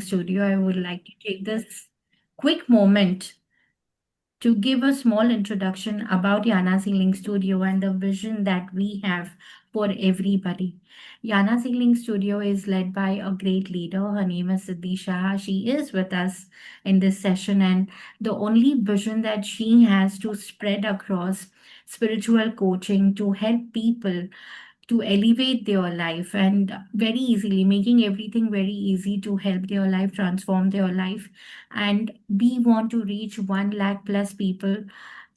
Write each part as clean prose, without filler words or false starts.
Studio, I would like to take this quick moment to give a small introduction about Yana Healing Studio and the vision that we have for everybody. Yana Healing Studio is led by a great leader. Her name is Siddhi Shah. She is with us in this session, and the only vision that she has to spread across spiritual coaching to help people to elevate their life and very easily making everything very easy to help their life transform their life, and we want to reach 1 lakh plus people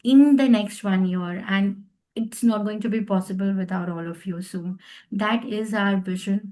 in the next 1 year, and it's not going to be possible without all of you. So that is our vision.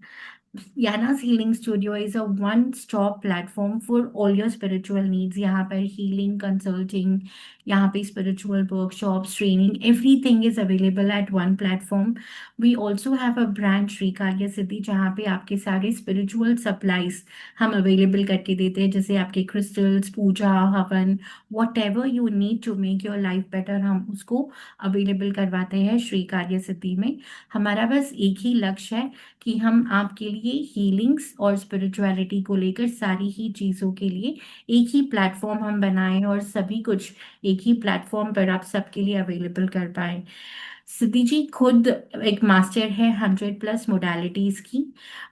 याना's healing studio is a one stop platform for all your spiritual needs. यहाँ पर healing consulting, यहाँ पे spiritual workshops, training, everything is available at one platform. We also have a brand Shri Karya Siddhi, जहाँ पे आपके सारे spiritual supplies हम अवेलेबल करके देते हैं, जैसे आपके क्रिस्टल्स, पूजा, हवन, whatever you need to make your life better, हम उसको अवेलेबल करवाते हैं श्री कार्य सिद्धि में. हमारा बस एक ही लक्ष्य है कि हम आपके लिए हीलिंग्स और स्पिरिचुअलिटी को लेकर सारी ही चीज़ों के लिए एक ही प्लेटफॉर्म हम बनाएं और सभी कुछ एक ही प्लेटफॉर्म पर आप सबके लिए अवेलेबल कर पाएं. सिद्धि जी खुद एक मास्टर है 100+ मोडालिटीज की.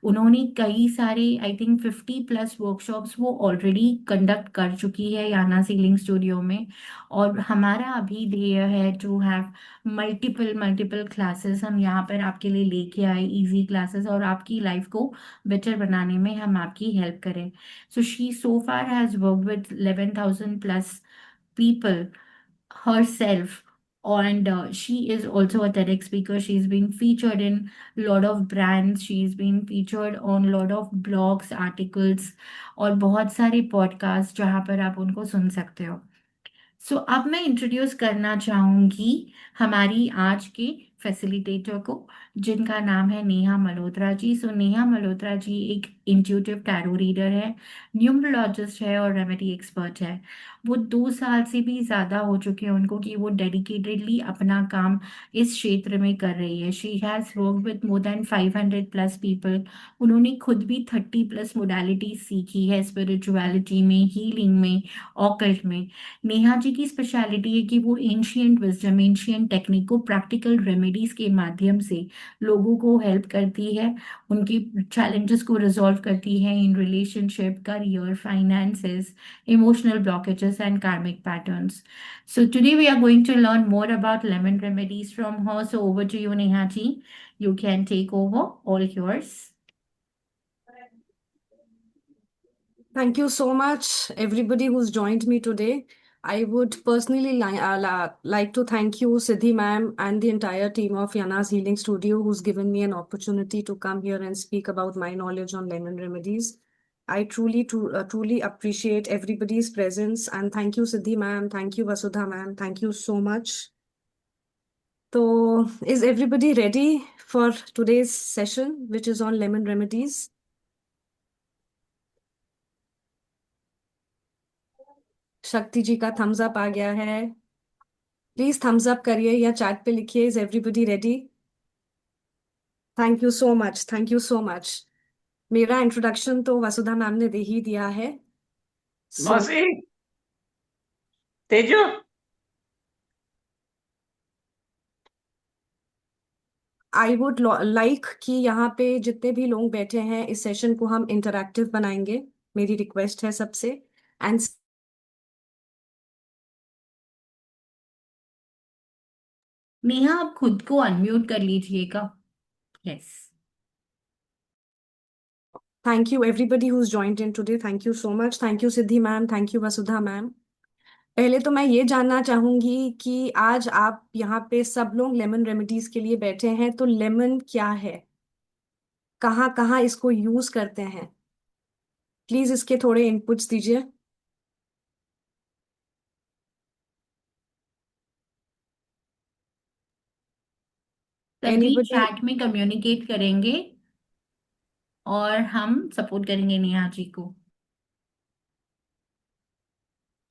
उन्होंने कई सारे, आई थिंक 50+ वर्कशॉप्स वो ऑलरेडी कंडक्ट कर चुकी है याना सीलिंग स्टूडियो में. और हमारा अभी ध्येय है to have multiple multiple classes हम यहाँ पर आपके लिए लेके आए, इजी क्लासेस, और आपकी लाइफ को बेटर बनाने में हम आपकी हेल्प करें. So she so far has worked with 11,000+ people herself, and she is also a TEDx speaker. She's been featured in a lot of brands, she's been featured on a lot of blogs, articles, और बहुत सारे podcast जहाँ पर आप उनको सुन सकते हो. सो अब मैं इंट्रोड्यूस करना चाहूँगी हमारी आज के फैसिलिटेटर को, जिनका नाम है नेहा मल्होत्रा जी. सो नेहा मल्होत्रा जी एक इंट्यूटिव टैरो रीडर है, न्यूमरोलॉजिस्ट है और रेमेडी एक्सपर्ट है. वो 2 साल से भी ज़्यादा हो चुके हैं उनको कि वो डेडिकेटेडली अपना काम इस क्षेत्र में कर रही है. She has work with more than 500+ people. उन्होंने खुद भी 30+ मोडालिटी सीखी है स्पिरिचुअलिटी में, हीलिंग में, ऑकल्ट में. नेहा जी की स्पेशलिटी है कि वो एंशियंट विजडम, एंशियंट टेक्निक को प्रैक्टिकल रेमेडीज के माध्यम से लोगों को हेल्प करती है, उनकी चैलेंजेस को रिजॉल्व करती है in relationship, career, finances, emotional blockages and कार्मिक patterns. So today we are going to learn more about lemon remedies from her. So over to you, Neha ji. You can take over. All yours. Thank you so much, everybody who's joined me today. I would personally like to thank you, Siddhi ma'am, and the entire team of Yana's Healing Studio, who's given me an opportunity to come here and speak about my knowledge on lemon remedies. I truly appreciate everybody's presence, and thank you, Siddhi ma'am. Thank you, Vasudha ma'am. Thank you so much. So, is everybody ready for today's session, which is on lemon remedies? शक्ति जी का Thums up आ गया है. Please thumbs up करिए या chat पे लिखिए. Is everybody ready? Thank you so much. Thank you so much. मेरा introduction तो वसुधा मैम ने दे ही दिया है. सो मौसी, तेजू, आई वुड लाइक कि यहाँ पे जितने भी लोग बैठे हैं इस सेशन को हम इंटरैक्टिव बनाएंगे. मेरी रिक्वेस्ट है सबसे. एंड नेहा आप खुद को अनम्यूट कर लीजिएगा. Yes. thank you everybody who's joined in today. Thank you so much. Thank you Siddhi ma'am. Thank you Vasudha ma'am. पहले तो मैं ये जानना चाहूंगी कि आज आप यहाँ पे सब लोग लेमन रेमेडीज के लिए बैठे हैं, तो लेमन क्या है, कहाँ कहाँ इसको यूज करते हैं? प्लीज इसके थोड़े इनपुट्स दीजिए. सभी एनीबडी? चैट में कम्युनिकेट करेंगे और हम सपोर्ट करेंगे नेहा जी को.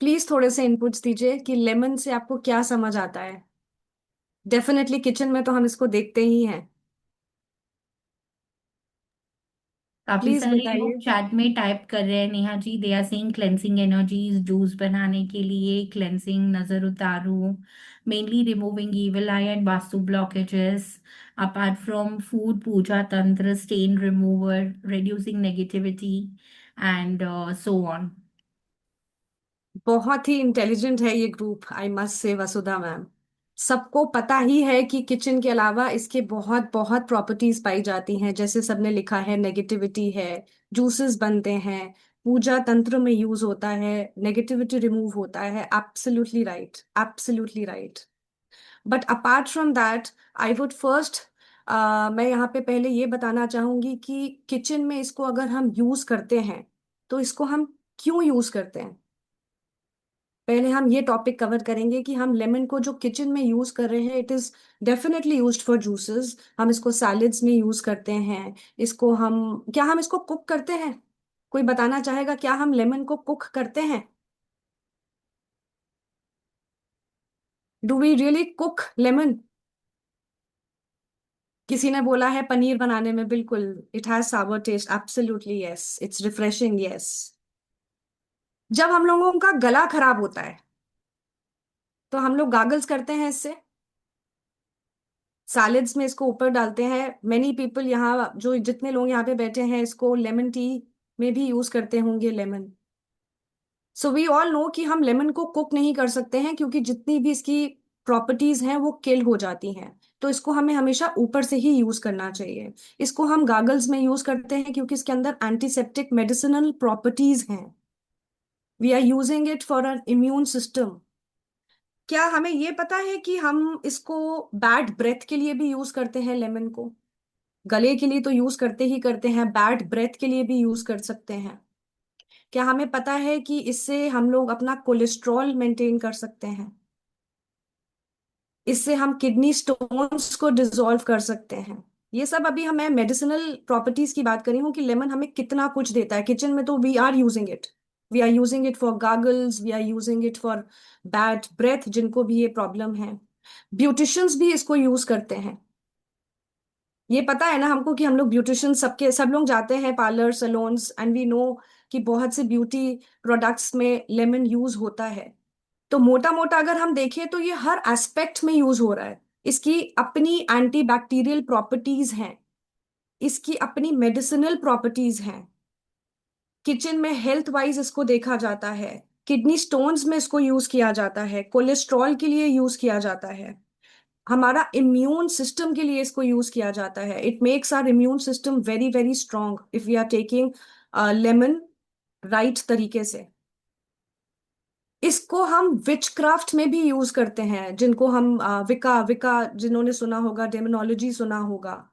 प्लीज थोड़े से इनपुट्स दीजिए कि लेमन से आपको क्या समझ आता है. डेफिनेटली किचन में तो हम इसको देखते ही हैं. काफी प्लीज सारे लोग बताइए। चैट में टाइप कर रहे हैं Neha ji, they are saying cleansing energies juice बनाने के लिए, क्लेंसिंग नजर उतारू, mainly removing evil eye and vastu blockages, apart from food puja tantra, stain remover, reducing negativity and so on. बहुत ही इंटेलिजेंट है ये group, I must say, Vasudha ma'am. सबको पता ही है कि किचन के अलावा इसके बहुत बहुत प्रॉपर्टीज पाई जाती हैं, जैसे सबने लिखा है, नेगेटिविटी है, जूसेस बनते हैं, पूजा तंत्र में यूज होता है, नेगेटिविटी रिमूव होता है। Absolutely right, absolutely right. But apart from that, I would first, मैं यहाँ पे पहले ये बताना चाहूंगी कि किचन में इसको अगर हम यूज करते हैं तो इसको हम क्यों यूज करते हैं। पहले हम ये टॉपिक कवर करेंगे कि हम लेमन को जो किचन में यूज कर रहे हैं, it is definitely used for juices. हम इसको सैलेड्स में यूज करते हैं। इसको हम, क्या हम इसको कुक करते हैं? कोई बताना चाहेगा, क्या हम लेमन को कुक करते हैं? Do we really cook lemon? किसी ने बोला है पनीर बनाने में, बिल्कुल। It has sour taste, absolutely yes. It's refreshing, yes. जब हम लोगों का गला खराब होता है तो हम लोग गागल्स करते हैं इससे, सैलेड्स में इसको ऊपर डालते हैं। मेनी पीपल यहाँ, जो जितने लोग यहाँ पे बैठे हैं, इसको लेमन टी में भी यूज करते होंगे, lemon. So we all know कि हम लेमन को कुक नहीं कर सकते हैं, क्योंकि जितनी भी इसकी प्रॉपर्टीज हैं वो किल हो जाती हैं। तो इसको हमें हमेशा ऊपर से ही यूज करना चाहिए। इसको हम गागल्स में यूज करते हैं क्योंकि इसके अंदर एंटीसेप्टिक मेडिसिनल प्रॉपर्टीज हैं। We are using it for our immune system. क्या हमें ये पता है कि हम इसको बैड ब्रेथ के लिए भी यूज करते हैं लेमन को? गले के लिए तो यूज करते ही करते हैं, बैड ब्रेथ के लिए भी यूज कर सकते हैं। क्या हमें पता है कि इससे हम लोग अपना कोलेस्ट्रॉल मेंटेन कर सकते हैं? इससे हम किडनी स्टोन्स को डिसॉल्व कर सकते हैं। ये सब अभी मैं मेडिसिनल प्रॉपर्टीज की बात कर रही हूँ कि लेमन हमें कितना कुछ देता है किचन में। तो we are using it, we are using it for gargles, we are using it for bad breath, जिनको भी ये प्रॉब्लम है। ब्यूटिशियंस भी इसको यूज करते हैं। ये पता है ना हमको कि हम लोग ब्यूटिशियन, सबके सब लोग जाते हैं parlour salons, and we know कि बहुत से ब्यूटी प्रोडक्ट्स में लेमन यूज होता है। तो मोटा मोटा अगर हम देखें तो ये हर एस्पेक्ट में यूज हो रहा है। इसकी अपनी एंटी बैक्टीरियल प्रॉपर्टीज हैं, इसकी अपनी मेडिसिनल प्रॉपर्टीज हैं। किचन में हेल्थ वाइज इसको देखा जाता है। किडनी स्टोन्स में इसको यूज किया जाता है, कोलेस्ट्रॉल के लिए यूज किया जाता है, हमारा इम्यून सिस्टम के लिए इसको यूज किया जाता है। It makes our immune system very very strong if we are taking lemon right तरीके से। इसको हम विच क्राफ्ट में भी यूज करते हैं, जिनको हम विका विका, जिन्होंने सुना होगा, डेमोनोलॉजी सुना होगा।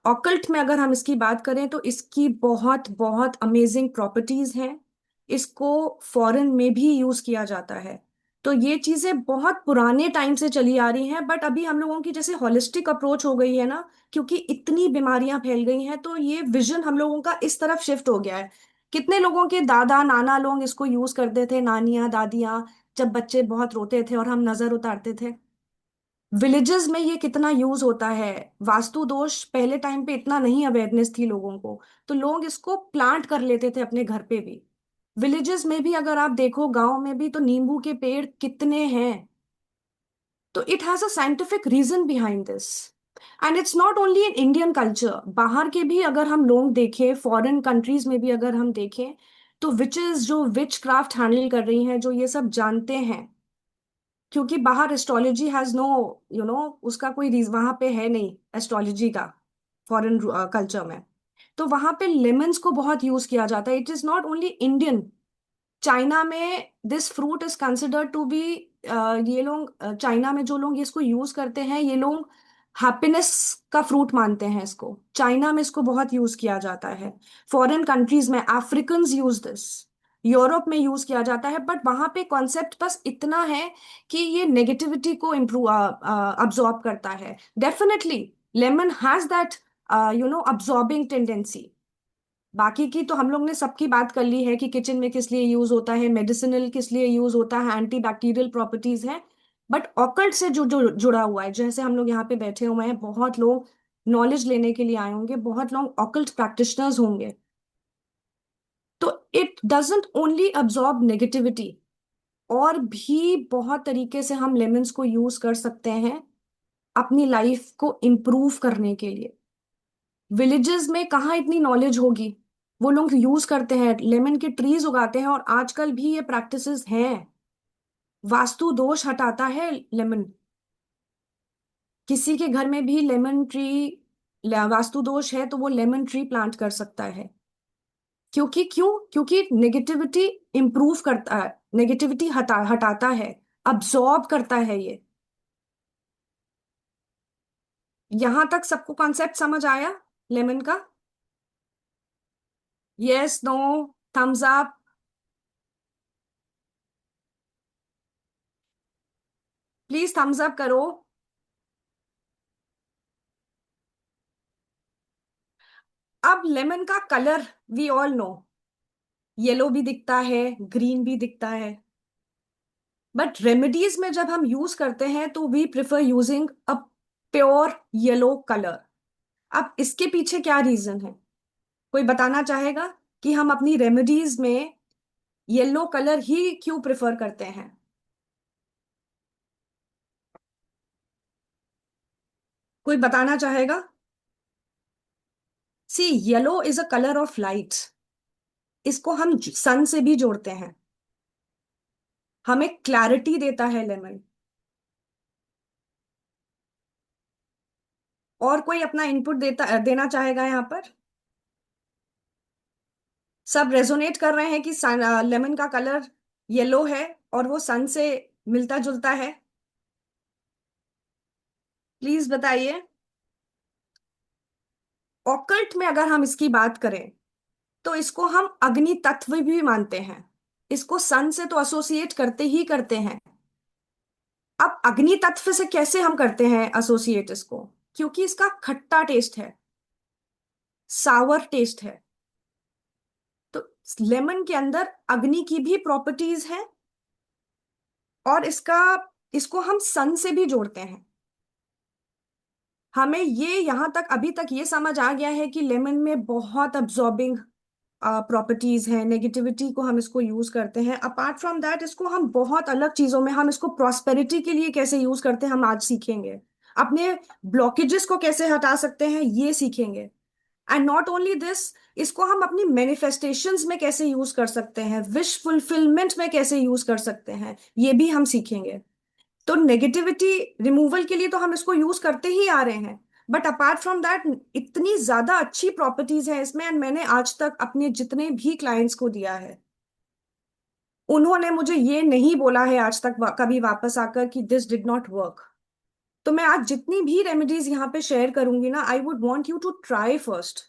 ऑकल्ट में अगर हम इसकी बात करें तो इसकी बहुत बहुत अमेजिंग प्रॉपर्टीज हैं। इसको फॉरेन में भी यूज किया जाता है। तो ये चीजें बहुत पुराने टाइम से चली आ रही हैं, बट अभी हम लोगों की जैसे हॉलिस्टिक अप्रोच हो गई है ना, क्योंकि इतनी बीमारियां फैल गई हैं, तो ये विजन हम लोगों का इस तरफ शिफ्ट हो गया है। कितने लोगों के दादा नाना लोग इसको यूज करते थे, नानियां दादियां, जब बच्चे बहुत रोते थे और हम नजर उतारते थे। विलेजेस में ये कितना यूज होता है। वास्तु दोष पहले टाइम पे इतना नहीं अवेयरनेस थी लोगों को, तो लोग इसको प्लांट कर लेते थे अपने घर पे भी। विलेजेस में भी अगर आप देखो, गांव में भी, तो नींबू के पेड़ कितने हैं। तो it has a scientific reason behind this. And it's not only in Indian culture, बाहर के भी अगर हम लोग देखें, फॉरेन कंट्रीज में भी अगर हम देखें, तो विचेस जो विच क्राफ्ट हैंडल कर रही हैं, जो ये सब जानते हैं, क्योंकि बाहर एस्ट्रोलॉजी हैज नो, उसका कोई रीज वहां पे है नहीं एस्ट्रोलॉजी का, फॉरेन कल्चर में। तो वहां पे लेमन्स को बहुत यूज किया जाता है। It is not only Indian, China में this fruit is considered to be, ये लोग चाइना में जो लोग इसको यूज करते हैं, ये लोग हैप्पीनेस का फ्रूट मानते हैं इसको। चाइना में इसको बहुत यूज किया जाता है। फॉरेन कंट्रीज में अफ्रीकन्स यूज दिस, यूरोप में यूज किया जाता है। बट वहां पे कॉन्सेप्ट बस इतना है कि ये नेगेटिविटी को इम्प्रूव अब्जॉर्ब करता है। Definitely lemon has that absorbing tendency. बाकी की तो हम लोग ने सबकी बात कर ली है कि किचन में किस लिए यूज होता है, मेडिसिनल किस लिए यूज होता है, एंटी बैक्टीरियल प्रॉपर्टीज है। बट ऑकल्ट से जो जो जुड़ा हुआ है, जैसे हम लोग यहाँ पे बैठे हुए हैं, बहुत लोग नॉलेज लेने के लिए आए होंगे, बहुत लोग ऑकल्ट प्रैक्टिशनर्स होंगे। तो it doesn't only absorb negativity, और भी बहुत तरीके से हम लेमन्स को यूज कर सकते हैं अपनी लाइफ को इम्प्रूव करने के लिए। विलेजेस में कहाँ इतनी नॉलेज होगी, वो लोग यूज करते हैं, लेमन के ट्रीज उगाते हैं, और आजकल भी ये प्रैक्टिसेस हैं। वास्तु दोष हटाता है लेमन। किसी के घर में भी लेमन ट्री, वास्तु दोष है तो वो लेमन ट्री प्लांट कर सकता है। क्योंकि नेगेटिविटी इंप्रूव करता है, नेगेटिविटी हटाता है, अब्सॉर्ब करता है ये। यहां तक सबको कॉन्सेप्ट समझ आया लेमन का? Yes, no, thumbs up? Please thumbs up करो। अब लेमन का colour we all know, yellow भी दिखता है, ग्रीन भी दिखता है, बट रेमेडीज में जब हम यूज करते हैं तो we prefer using a pure yellow colour. अब इसके पीछे क्या रीजन है, कोई बताना चाहेगा कि हम अपनी रेमेडीज में येलो कलर ही क्यों प्रेफर करते हैं? कोई बताना चाहेगा? See, yellow is a colour of light. इसको हम सन से भी जोड़ते हैं, हमें क्लैरिटी देता है लेमन। और कोई अपना इनपुट देना चाहेगा यहाँ पर? सब रेजोनेट कर रहे हैं कि लेमन का कलर येलो है और वो सन से मिलता जुलता है? प्लीज बताइए। ऑकल्ट में अगर हम इसकी बात करें तो इसको हम अग्नि तत्व भी मानते हैं। इसको सन से तो एसोसिएट करते ही करते हैं। अब अग्नि तत्व से कैसे हम करते हैं एसोसिएट इसको? क्योंकि इसका खट्टा टेस्ट है, सावर टेस्ट है। तो लेमन के अंदर अग्नि की भी प्रॉपर्टीज है, और इसको हम सन से भी जोड़ते हैं। हमें ये यहां तक अभी तक ये समझ आ गया है कि लेमन में बहुत अब्जॉर्बिंग प्रॉपर्टीज हैं, नेगेटिविटी को हम इसको यूज करते हैं। अपार्ट फ्रॉम दैट इसको हम बहुत अलग चीजों में, हम इसको प्रॉस्पेरिटी के लिए कैसे यूज करते हैं हम आज सीखेंगे। अपने ब्लॉकेजेस को कैसे हटा सकते हैं ये सीखेंगे। एंड नॉट ओनली दिस, इसको हम अपनी मैनिफेस्टेशंस में कैसे यूज कर सकते हैं, विश फुलफिलमेंट में कैसे यूज कर सकते हैं, ये भी हम सीखेंगे। तो नेगेटिविटी रिमूवल के लिए तो हम इसको यूज करते ही आ रहे हैं, बट अपार्ट फ्रॉम दैट इतनी ज्यादा अच्छी प्रॉपर्टीज है इसमें। एंड मैंने आज तक अपने जितने भी क्लाइंट्स को दिया है, उन्होंने मुझे ये नहीं बोला है आज तक कभी वापस आकर कि दिस डिड नॉट वर्क। तो मैं आज जितनी भी रेमेडीज यहाँ पे शेयर करूंगी ना, I would want you to try first.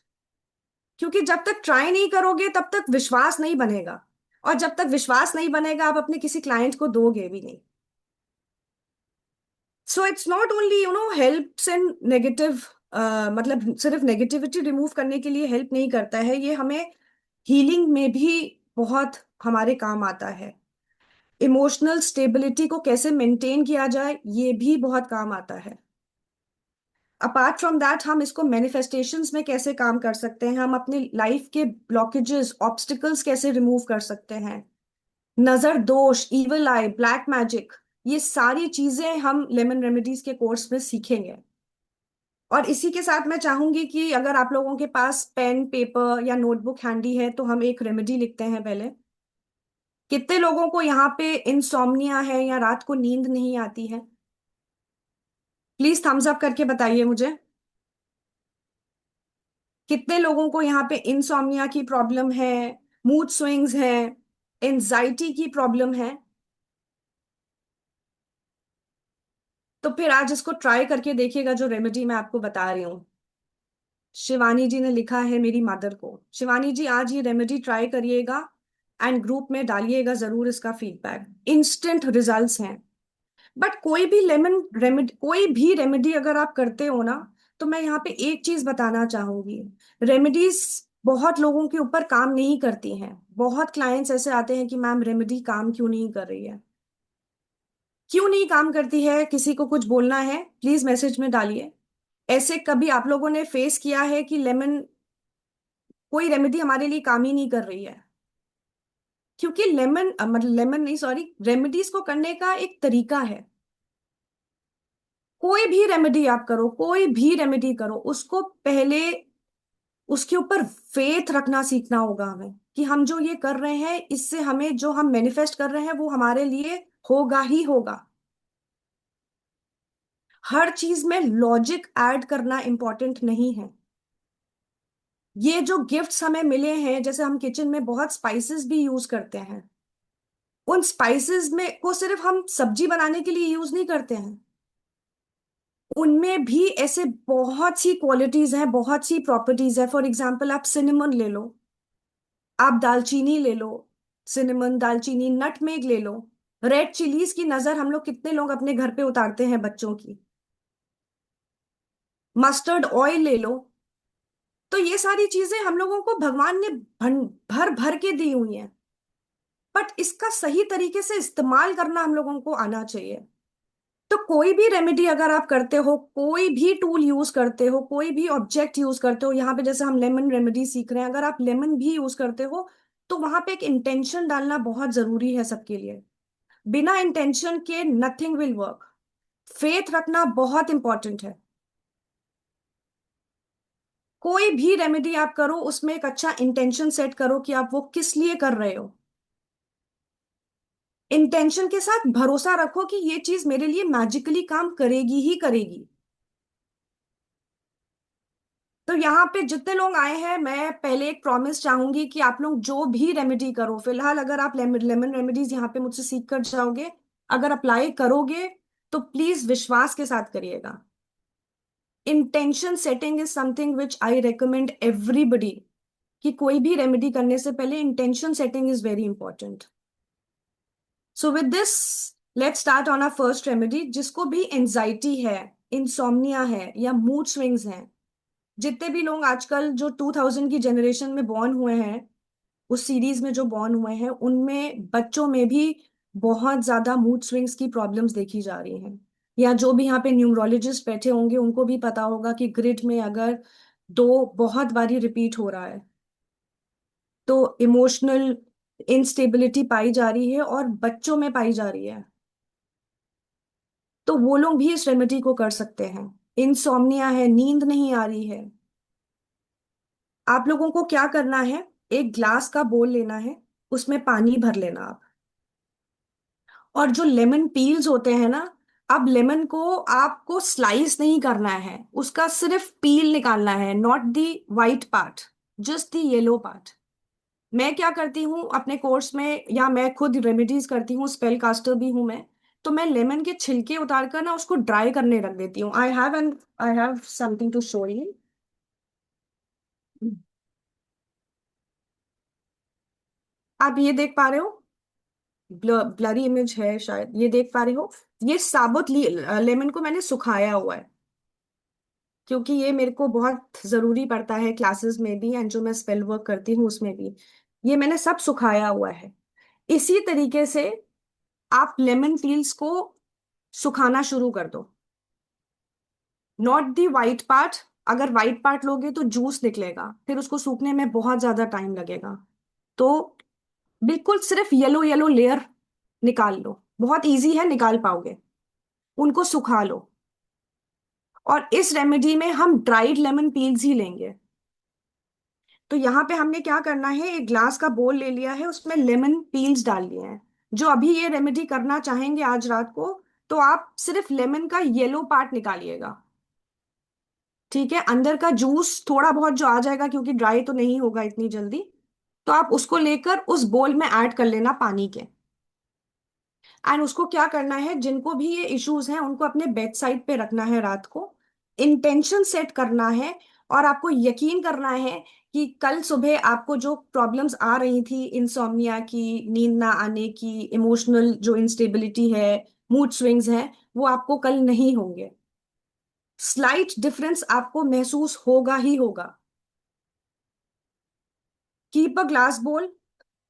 क्योंकि जब तक ट्राई नहीं करोगे तब तक विश्वास नहीं बनेगा, और जब तक विश्वास नहीं बनेगा आप अपने किसी क्लाइंट को दोगे भी नहीं। So it's not only helps in negative, मतलब सिर्फ नेगेटिविटी रिमूव करने के लिए हेल्प नहीं करता है, ये हमें हीलिंग में भी बहुत हमारे काम आता है। इमोशनल स्टेबिलिटी को कैसे मेंटेन किया जाए ये भी बहुत काम आता है। अपार्ट फ्रॉम दैट हम इसको मैनिफेस्टेशंस में कैसे काम कर सकते हैं, हम अपनी लाइफ के ब्लॉकेजेस, ऑब्स्टिकल्स कैसे रिमूव कर सकते हैं, नजर दोष, इविल आई, ब्लैक मैजिक, ये सारी चीजें हम लेमन रेमेडीज के कोर्स में सीखेंगे। और इसी के साथ मैं चाहूंगी कि अगर आप लोगों के पास पेन पेपर या नोटबुक हैंडी है तो हम एक रेमेडी लिखते हैं पहले। कितने लोगों को यहाँ पे इंसोम्निया है या रात को नींद नहीं आती है? प्लीज थम्स अप करके बताइए मुझे। कितने लोगों को यहाँ पे इंसोम्निया की प्रॉब्लम है, मूड स्विंग्स है, एंजाइटी की प्रॉब्लम है? तो फिर आज इसको ट्राई करके देखिएगा जो रेमेडी मैं आपको बता रही हूँ। शिवानी जी ने लिखा है मेरी मदर को। शिवानी जी आज ये रेमेडी ट्राई करिएगा एंड ग्रुप में डालिएगा जरूर इसका फीडबैक। इंस्टेंट रिजल्ट्स हैं। बट कोई भी रेमेडी अगर आप करते हो ना, तो मैं यहाँ पे एक चीज बताना चाहूंगी। रेमेडीज बहुत लोगों के ऊपर काम नहीं करती हैं। बहुत क्लाइंट्स ऐसे आते हैं कि मैम रेमेडी काम क्यों नहीं कर रही है? क्यों नहीं काम करती है? किसी को कुछ बोलना है प्लीज मैसेज में डालिए। ऐसे कभी आप लोगों ने फेस किया है कि लेमन, कोई रेमेडी हमारे लिए काम ही नहीं कर रही है? क्योंकि लेमन मतलब लेमन नहीं, सॉरी, रेमेडीज को करने का एक तरीका है। कोई भी रेमेडी आप करो, कोई भी रेमेडी करो, उसको पहले उसके ऊपर फेथ रखना सीखना होगा हमें, कि हम जो ये कर रहे हैं इससे हमें जो हम मैनिफेस्ट कर रहे हैं वो हमारे लिए होगा ही होगा। हर चीज में लॉजिक ऐड करना इंपॉर्टेंट नहीं है। ये जो गिफ्ट्स हमें मिले हैं, जैसे हम किचन में बहुत स्पाइसेस भी यूज करते हैं, उन स्पाइसेस में को सिर्फ हम सब्जी बनाने के लिए यूज नहीं करते हैं, उनमें भी ऐसे बहुत सी क्वालिटीज हैं, बहुत सी प्रॉपर्टीज है। फॉर एग्जाम्पल आप सिनेमन ले लो, आप दालचीनी ले लो, सिनेमन, दालचीनी, नटमेग ले लो, रेड चिलीज की नजर हम लोग कितने लोग अपने घर पे उतारते हैं बच्चों की, मस्टर्ड ऑयल ले लो। तो ये सारी चीजें हम लोगों को भगवान ने भर भर के दी हुई हैं, बट इसका सही तरीके से इस्तेमाल करना हम लोगों को आना चाहिए। तो कोई भी रेमेडी अगर आप करते हो, कोई भी टूल यूज करते हो, कोई भी ऑब्जेक्ट यूज करते हो, यहाँ पे जैसे हम लेमन रेमेडी सीख रहे हैं, अगर आप लेमन भी यूज करते हो तो वहां पे एक इंटेंशन डालना बहुत जरूरी है सबके लिए। बिना इंटेंशन के नथिंग विल वर्क। फेथ रखना बहुत इंपॉर्टेंट है। कोई भी रेमेडी आप करो उसमें एक अच्छा इंटेंशन सेट करो कि आप वो किस लिए कर रहे हो। इंटेंशन के साथ भरोसा रखो कि ये चीज मेरे लिए मैजिकली काम करेगी ही करेगी। तो यहाँ पे जितने लोग आए हैं, मैं पहले एक प्रॉमिस चाहूंगी कि आप लोग जो भी रेमेडी करो, फिलहाल अगर आप लेमन रेमेडीज यहाँ पे मुझसे सीख कर जाओगे, अगर अप्लाई करोगे तो प्लीज विश्वास के साथ करिएगा। Intention setting is something which I recommend everybody, कि कोई भी रेमेडी करने से पहले intention setting is very important. So with this, let's start on our first remedy. जिसको भी एंजाइटी है, इंसोम्निया है या मूड स्विंग्स हैं, जितने भी लोग आजकल जो 2000 की जनरेशन में बॉर्न हुए हैं, उस सीरीज में जो बॉर्न हुए हैं, उनमें बच्चों में भी बहुत ज्यादा मूड स्विंग्स की प्रॉब्लम्स देखी जा रही हैं। या जो भी यहाँ पे न्यूमरोलॉजिस्ट बैठे होंगे उनको भी पता होगा कि ग्रिड में अगर दो बहुत बारी रिपीट हो रहा है तो इमोशनल इंस्टेबिलिटी पाई जा रही है और बच्चों में पाई जा रही है। तो वो लोग भी इस रेमेडी को कर सकते हैं। इंसोम्निया है, नींद नहीं आ रही है, आप लोगों को क्या करना है, एक ग्लास का बोल लेना है, उसमें पानी भर लेना आप, और जो लेमन पील्स होते हैं ना, अब लेमन को आपको स्लाइस नहीं करना है, उसका सिर्फ पील निकालना है, not the white part, just the yellow part. मैं क्या करती हूँ अपने कोर्स में, या मैं खुद रेमेडीज करती हूँ, स्पेल कास्टर भी हूँ मैं, तो मैं लेमन के छिलके उतार कर ना उसको ड्राई करने रख देती हूँ। I have something to show you. आप ये देख पा रहे हो, ब्लरी इमेज है शायद, ये देख पा रहे हो, ये साबुत लेमन को मैंने सुखाया हुआ है, क्योंकि ये मेरे को बहुत जरूरी पड़ता है क्लासेस में भी एंड जो मैं स्पेल वर्क करती हूँ उसमें भी। ये मैंने सब सुखाया हुआ है। इसी तरीके से आप लेमन पील्स को सुखाना शुरू कर दो, नॉट दी वाइट पार्ट। अगर वाइट पार्ट लोगे तो जूस निकलेगा, फिर उसको सूखने में बहुत ज्यादा टाइम लगेगा। तो बिल्कुल सिर्फ येलो येलो लेयर निकाल लो, बहुत इजी है, निकाल पाओगे। उनको सुखा लो, और इस रेमेडी में हम ड्राइड लेमन पील्स ही लेंगे। तो यहाँ पे हमने क्या करना है, एक ग्लास का बोल ले लिया है, उसमें लेमन पील्स डाल लिए हैं। जो अभी ये रेमेडी करना चाहेंगे आज रात को, तो आप सिर्फ लेमन का येलो पार्ट निकालिएगा, ठीक है। अंदर का जूस थोड़ा बहुत जो आ जाएगा, क्योंकि ड्राई तो नहीं होगा इतनी जल्दी, तो आप उसको लेकर उस बोल में ऐड कर लेना पानी के। एंड उसको क्या करना है, जिनको भी ये इश्यूज हैं उनको अपने बेड साइड पे रखना है रात को, इंटेंशन सेट करना है, और आपको यकीन करना है कि कल सुबह आपको जो प्रॉब्लम्स आ रही थी, इंसोम्निया की, नींद ना आने की, इमोशनल जो इंस्टेबिलिटी है, मूड स्विंग्स है, वो आपको कल नहीं होंगे। स्लाइट डिफरेंस आपको महसूस होगा ही होगा। Keep a glass bowl,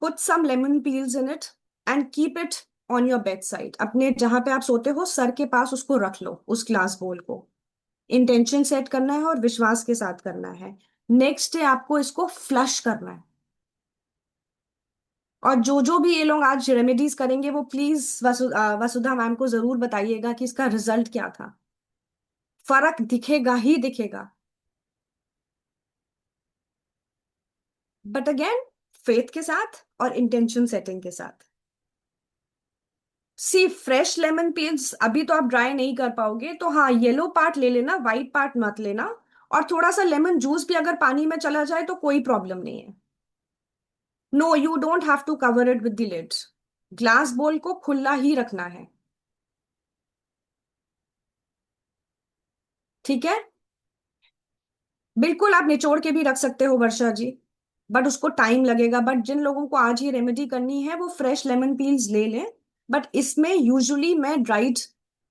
put some lemon peels in it, and keep it on your bed side, अपने जहां पे आप सोते हो सर के पास उसको रख लो, उस ग्लास बोल को। इंटेंशन सेट करना है और विश्वास के साथ करना है। नेक्स्ट डे आपको इसको फ्लश करना है, और जो भी ये लोग आज रेमेडीज करेंगे वो प्लीज वसुधा मैम को जरूर बताइएगा कि इसका रिजल्ट क्या था। फर्क दिखेगा ही दिखेगा। बट अगेन, फेथ के साथ और इंटेंशन सेटिंग के साथ। सी फ्रेश लेमन पील्स अभी तो आप ड्राई नहीं कर पाओगे, तो हाँ येलो पार्ट ले लेना, वाइट पार्ट मत लेना। और थोड़ा सा लेमन जूस भी अगर पानी में चला जाए तो कोई प्रॉब्लम नहीं है। No, you don't have to cover it with the lids. Glass bowl को खुला ही रखना है। ठीक है। बिल्कुल, आप निचोड़ के भी रख सकते हो वर्षा जी, बट उसको टाइम लगेगा। बट जिन लोगों को आज ये रेमेडी करनी है वो फ्रेश लेमन पील्स ले लें। बट इसमें यूजुअली मैं ड्राइड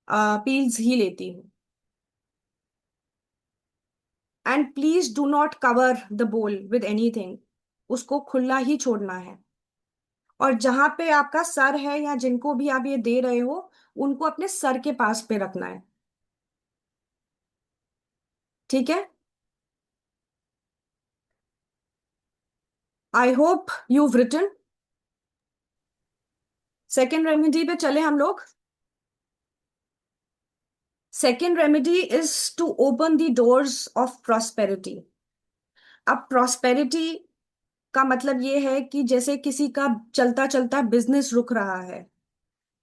पील्स ही लेती हूँ। And please do not cover the बोल विद एनीथिंग। उसको खुला ही छोड़ना है। और जहां पे आपका सर है या जिनको भी आप ये दे रहे हो, उनको अपने सर के पास पे रखना है। ठीक है। I hope you've written। Second remedy पे चले हम लोग। Second remedy is to open the doors of prosperity. अब प्रॉस्पेरिटी का मतलब ये है कि जैसे किसी का चलता चलता बिजनेस रुक रहा है,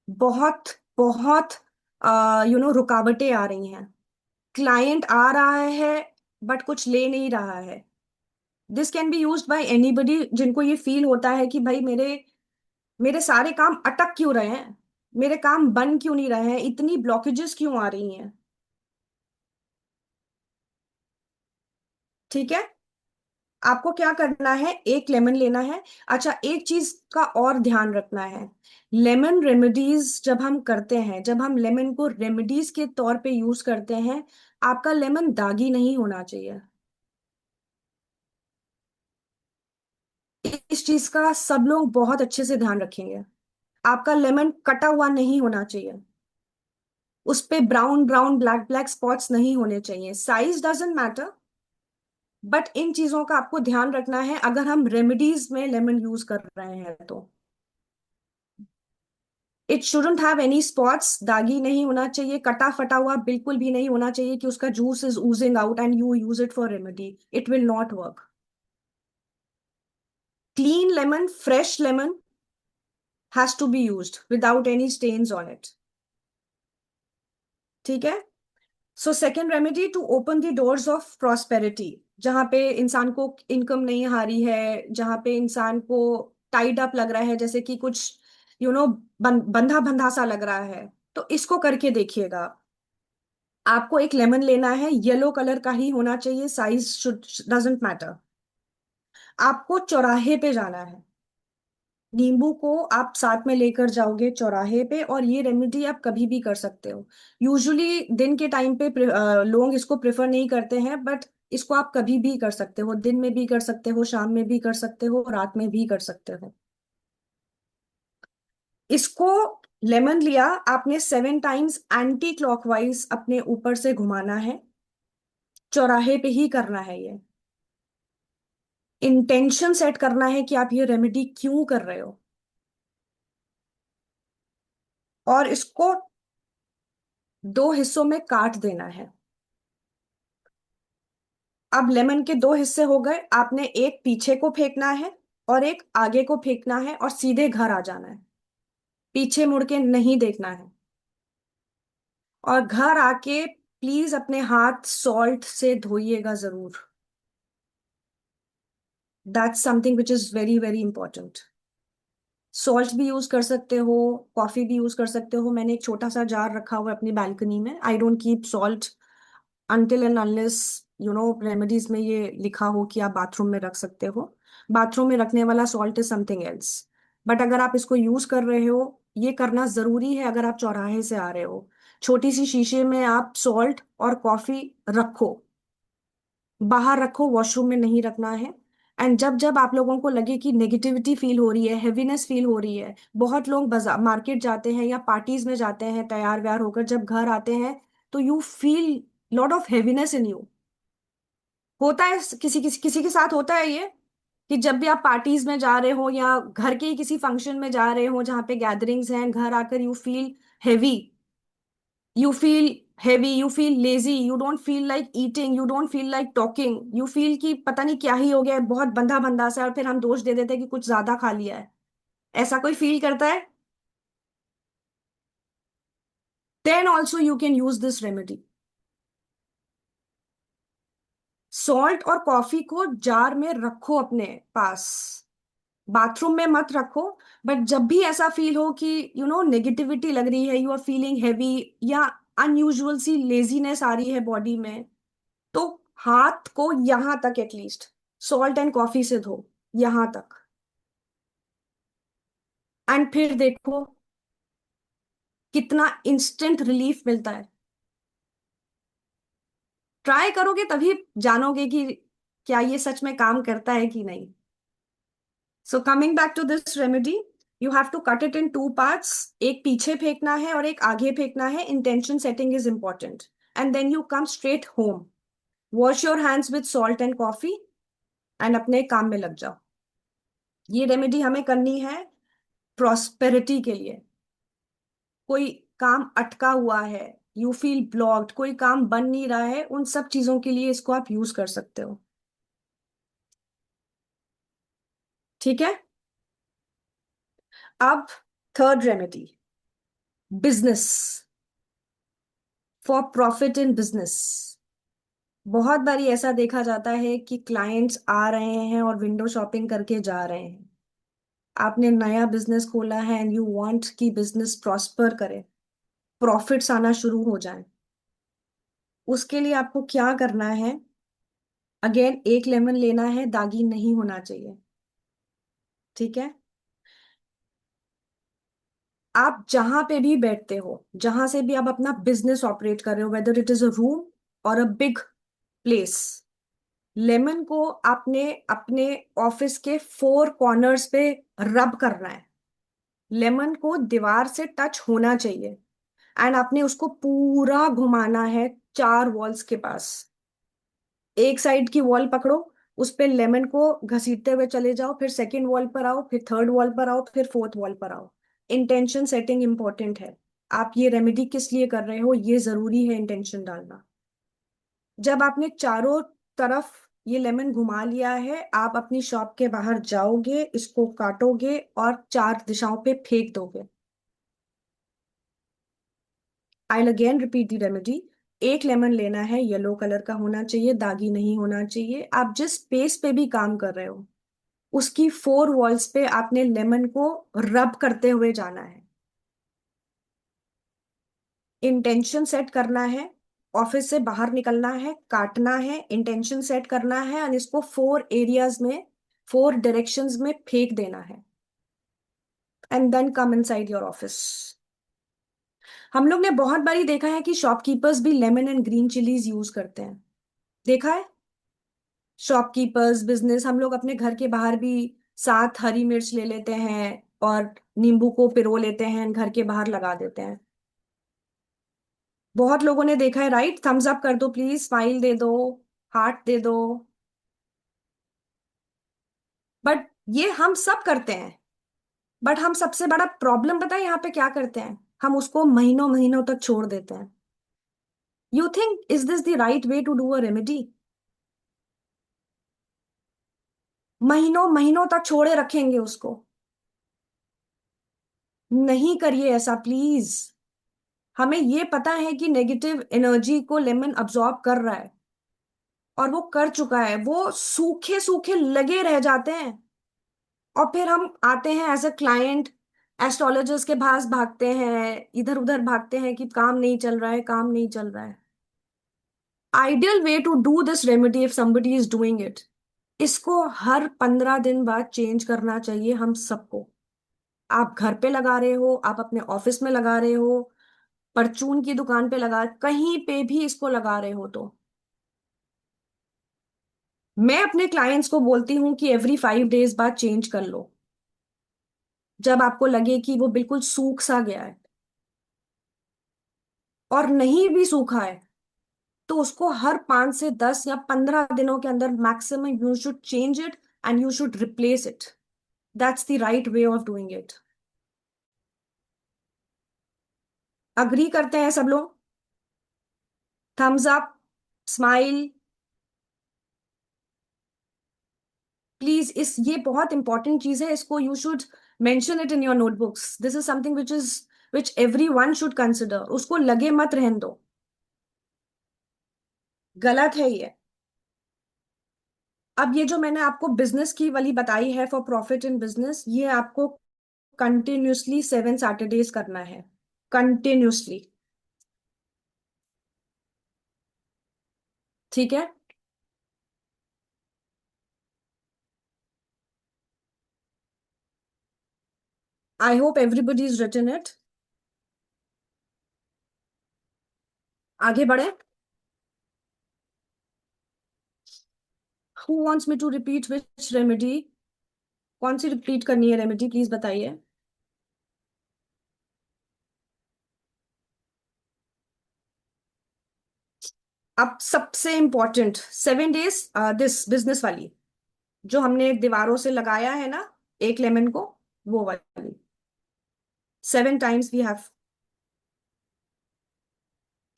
बहुत बहुत रुकावटें आ रही हैं, क्लाइंट आ रहा है बट कुछ ले नहीं रहा है। This can be used by anybody जिनको ये फील होता है कि भाई मेरे मेरे सारे काम अटक क्यों रहे हैं, मेरे काम बन क्यों नहीं रहे हैं, इतनी ब्लॉकेजेस क्यों आ रही हैं। ठीक है। आपको क्या करना है, एक लेमन लेना है। अच्छा, एक चीज का और ध्यान रखना है। लेमन रेमेडीज जब हम करते हैं, जब हम लेमन को रेमेडीज के तौर पे यूज करते हैं, आपका लेमन दागी नहीं होना चाहिए। इस चीज का सब लोग बहुत अच्छे से ध्यान रखेंगे। आपका लेमन कटा हुआ नहीं होना चाहिए। उस पे brown brown black black spots नहीं होने चाहिए। Size doesn't matter, but in चीजों का आपको ध्यान रखना है अगर हम रेमेडीज में लेमन यूज कर रहे हैं तो। It shouldn't have any spots, दागी नहीं होना चाहिए, कटा फटा हुआ बिल्कुल भी नहीं होना चाहिए कि उसका juice is oozing out and you use it for remedy. It will not work. Clean lemon, fresh lemon has to be used without any stains on it। ठीक है। So second remedy to open the doors of prosperity, जहां पे इंसान को income नहीं हारी है, जहां पे इंसान को टाइड अप लग रहा है, जैसे कि कुछ बंधा बंधा सा लग रहा है, तो इसको करके देखिएगा। आपको एक लेमन लेना है, येलो कलर का ही होना चाहिए, साइज शुड डजेंट मैटर। आपको चौराहे पे जाना है। नींबू को आप साथ में लेकर जाओगे चौराहे पे, और ये रेमेडी आप कभी भी कर सकते हो। यूजुअली दिन के टाइम पे लोग इसको प्रेफर नहीं करते हैं, बट इसको आप कभी भी कर सकते हो, दिन में भी कर सकते हो, शाम में भी कर सकते हो, रात में भी कर सकते हो। इसको, लेमन लिया आपने 7 टाइम्स एंटी क्लॉकवाइज अपने ऊपर से घुमाना है। चौराहे पे ही करना है ये। इंटेंशन सेट करना है कि आप ये रेमेडी क्यों कर रहे हो। और इसको 2 हिस्सों में काट देना है। अब लेमन के 2 हिस्से हो गए, आपने एक पीछे को फेंकना है और एक आगे को फेंकना है, और सीधे घर आ जाना है। पीछे मुड़ के नहीं देखना है। और घर आके प्लीज अपने हाथ सॉल्ट से धोइएगा जरूर। That's something which is very very important. Salt भी यूज कर सकते हो, कॉफी भी यूज कर सकते हो। मैंने एक छोटा सा जार रखा हुआ है अपनी बालकनी में। I don't keep salt until and unless remedies में ये लिखा हो कि आप बाथरूम में रख सकते हो। बाथरूम में रखने वाला salt is something else. But अगर आप इसको यूज कर रहे हो, ये करना जरूरी है अगर आप चौराहे से आ रहे हो। छोटी सी शीशे में आप सॉल्ट और कॉफी रखो, बाहर रखो, वॉशरूम में नहीं रखना है। एंड जब जब आप लोगों को लगे कि नेगेटिविटी फील हो रही है, हैवीनेस फील हो रही है, बहुत लोग बाजार मार्केट जाते हैं या पार्टीज में जाते हैं तैयार व्यार होकर, जब घर आते हैं तो you feel lot of heaviness in you. होता है, किसी किसी किसी के साथ होता है ये। कि जब भी आप पार्टीज में जा रहे हो या घर के ही किसी फंक्शन में जा रहे हो जहाँ पे गैदरिंग्स हैं, घर आकर you feel heavy, you feel heavy, you feel lazy, you don't feel like eating, you don't feel like talking, you feel कि पता नहीं क्या ही हो गया है, बहुत बंधा बंधा सा है, और फिर हम दोष दे देते हैं कि कुछ ज्यादा खा लिया है। ऐसा कोई फील करता है? Then also you can use this remedy. Salt और कॉफी को जार में रखो अपने पास, बाथरूम में मत रखो। बट जब भी ऐसा फील हो कि नेगेटिविटी लग रही है, यू आर फीलिंग हैवी, या अनयूजुअल सी लेजीनेस आ रही है बॉडी में, तो हाथ को यहां तक एटलीस्ट सॉल्ट एंड कॉफी से धो, यहां तक। एंड फिर देखो कितना इंस्टेंट रिलीफ मिलता है। ट्राई करोगे तभी जानोगे कि क्या ये सच में काम करता है कि नहीं। So coming back to this remedy, you have to cut it in two parts. एक पीछे फेंकना है और एक आगे फेंकना है। Intention setting is important. And then you come straight home, wash your hands with salt and coffee, and अपने काम में लग जाओ। ये रेमेडी हमें करनी है प्रॉस्पेरिटी के लिए। कोई काम अटका हुआ है, यू फील ब्लॉक्ड, कोई काम बन नहीं रहा है, उन सब चीजों के लिए इसको आप यूज कर सकते हो। ठीक है। अब third remedy, business, for profit in business. बहुत बारी ऐसा देखा जाता है कि क्लाइंट्स आ रहे हैं और विंडो शॉपिंग करके जा रहे हैं। आपने नया बिजनेस खोला है एंड यू वांट कि बिजनेस प्रॉस्पर करे, प्रॉफिट्स आना शुरू हो जाए। उसके लिए आपको क्या करना है? अगेन, एक लेमन लेना है, दागी नहीं होना चाहिए। ठीक है। आप जहां पे भी बैठते हो, जहां से भी आप अपना बिजनेस ऑपरेट कर रहे हो, whether it is a room और अ बिग प्लेस, लेमन को आपने अपने ऑफिस के फोर कॉर्नर्स पे रब करना है। लेमन को दीवार से टच होना चाहिए, एंड आपने उसको पूरा घुमाना है चार वॉल्स के पास। एक साइड की वॉल पकड़ो, उस पे लेमन को घसीटते हुए चले जाओ, फिर सेकंड वॉल पर आओ, फिर थर्ड वॉल पर आओ, फिर फोर्थ वॉल पर आओ। इंटेंशन सेटिंग इंपॉर्टेंट है। आप ये रेमेडी किस लिए कर रहे हो, ये जरूरी है इंटेंशन डालना। जब आपने चारों तरफ ये लेमन घुमा लिया है, आप अपनी शॉप के बाहर जाओगे, इसको काटोगे और चार दिशाओं पे फेंक दोगे। आई अगेन रिपीट द रेमेडी। एक लेमन लेना है, येलो कलर का होना चाहिए, दागी नहीं होना चाहिए। आप जिस स्पेस पे भी काम कर रहे हो, उसकी फोर वॉल्स पे आपने लेमन को रब करते हुए जाना है। इंटेंशन सेट करना है, ऑफिस से बाहर निकलना है, काटना है, इंटेंशन सेट करना है, और इसको फोर एरियाज में, फोर डायरेक्शंस में फेंक देना है। And then come inside your office. हम लोग ने बहुत बारी देखा है कि शॉपकीपर्स भी lemon and green chillies use करते हैं। देखा है? शॉपकीपर्स, बिजनेस, हम लोग अपने घर के बाहर भी साथ हरी मिर्च ले लेते हैं और नींबू को पिरो लेते हैं, घर के बाहर लगा देते हैं। बहुत लोगों ने देखा है, राइट? थम्स अप कर दो प्लीज, स्माइल दे दो, हार्ट दे दो। बट ये हम सब करते हैं। बट हम सबसे बड़ा प्रॉब्लम पता है यहाँ पे क्या करते हैं? हम उसको महीनों महीनों तक छोड़ देते हैं। You think is this the right way to do a remedy? महीनों महीनों तक छोड़े रखेंगे उसको? नहीं करिए ऐसा प्लीज। हमें ये पता है कि नेगेटिव एनर्जी को लेमन अब्सॉर्ब कर रहा है, और वो कर चुका है, वो सूखे सूखे लगे रह जाते हैं। और फिर हम आते हैं एज अ क्लाइंट, एस्ट्रोलॉजर्स के पास भागते हैं, इधर उधर भागते हैं कि काम नहीं चल रहा है, काम नहीं चल रहा है। Ideal way to do this remedy if somebody is doing it, इसको हर 15 दिन बाद चेंज करना चाहिए हम सबको। आप घर पे लगा रहे हो, आप अपने ऑफिस में लगा रहे हो, परचून की दुकान पे लगा, कहीं पे भी इसको लगा रहे हो, तो मैं अपने क्लाइंट्स को बोलती हूँ कि एवरी 5 डेज बाद चेंज कर लो। जब आपको लगे कि वो बिल्कुल सूख सा गया है, और नहीं भी सूखा है, तो उसको हर 5 से 10 या 15 दिनों के अंदर maximum you should change it and you should replace it. That's the right way of doing it. Agree करते हैं सब लोग? Thums up, smile. प्लीज, इस ये बहुत इंपॉर्टेंट चीज है, इसको you should mention it in your notebooks. This is something which every one should consider. उसको लगे मत रहने दो, गलत है ये। अब ये जो मैंने आपको बिजनेस की वाली बताई है फॉर प्रॉफिट इन बिजनेस, ये आपको कंटिन्यूसली 7 सैटरडेज करना है, कंटिन्यूसली। ठीक है? I hope everybody is written it. आगे बढ़े। Who wants me to repeat which remedy? कौन सी रिपीट करनी है रेमेडी, प्लीज बताइए। अब सबसे इंपॉर्टेंट 7 डेज, दिस बिजनेस वाली जो हमने दीवारों से लगाया है ना, एक लेमन को, वो वाली 7 times we have.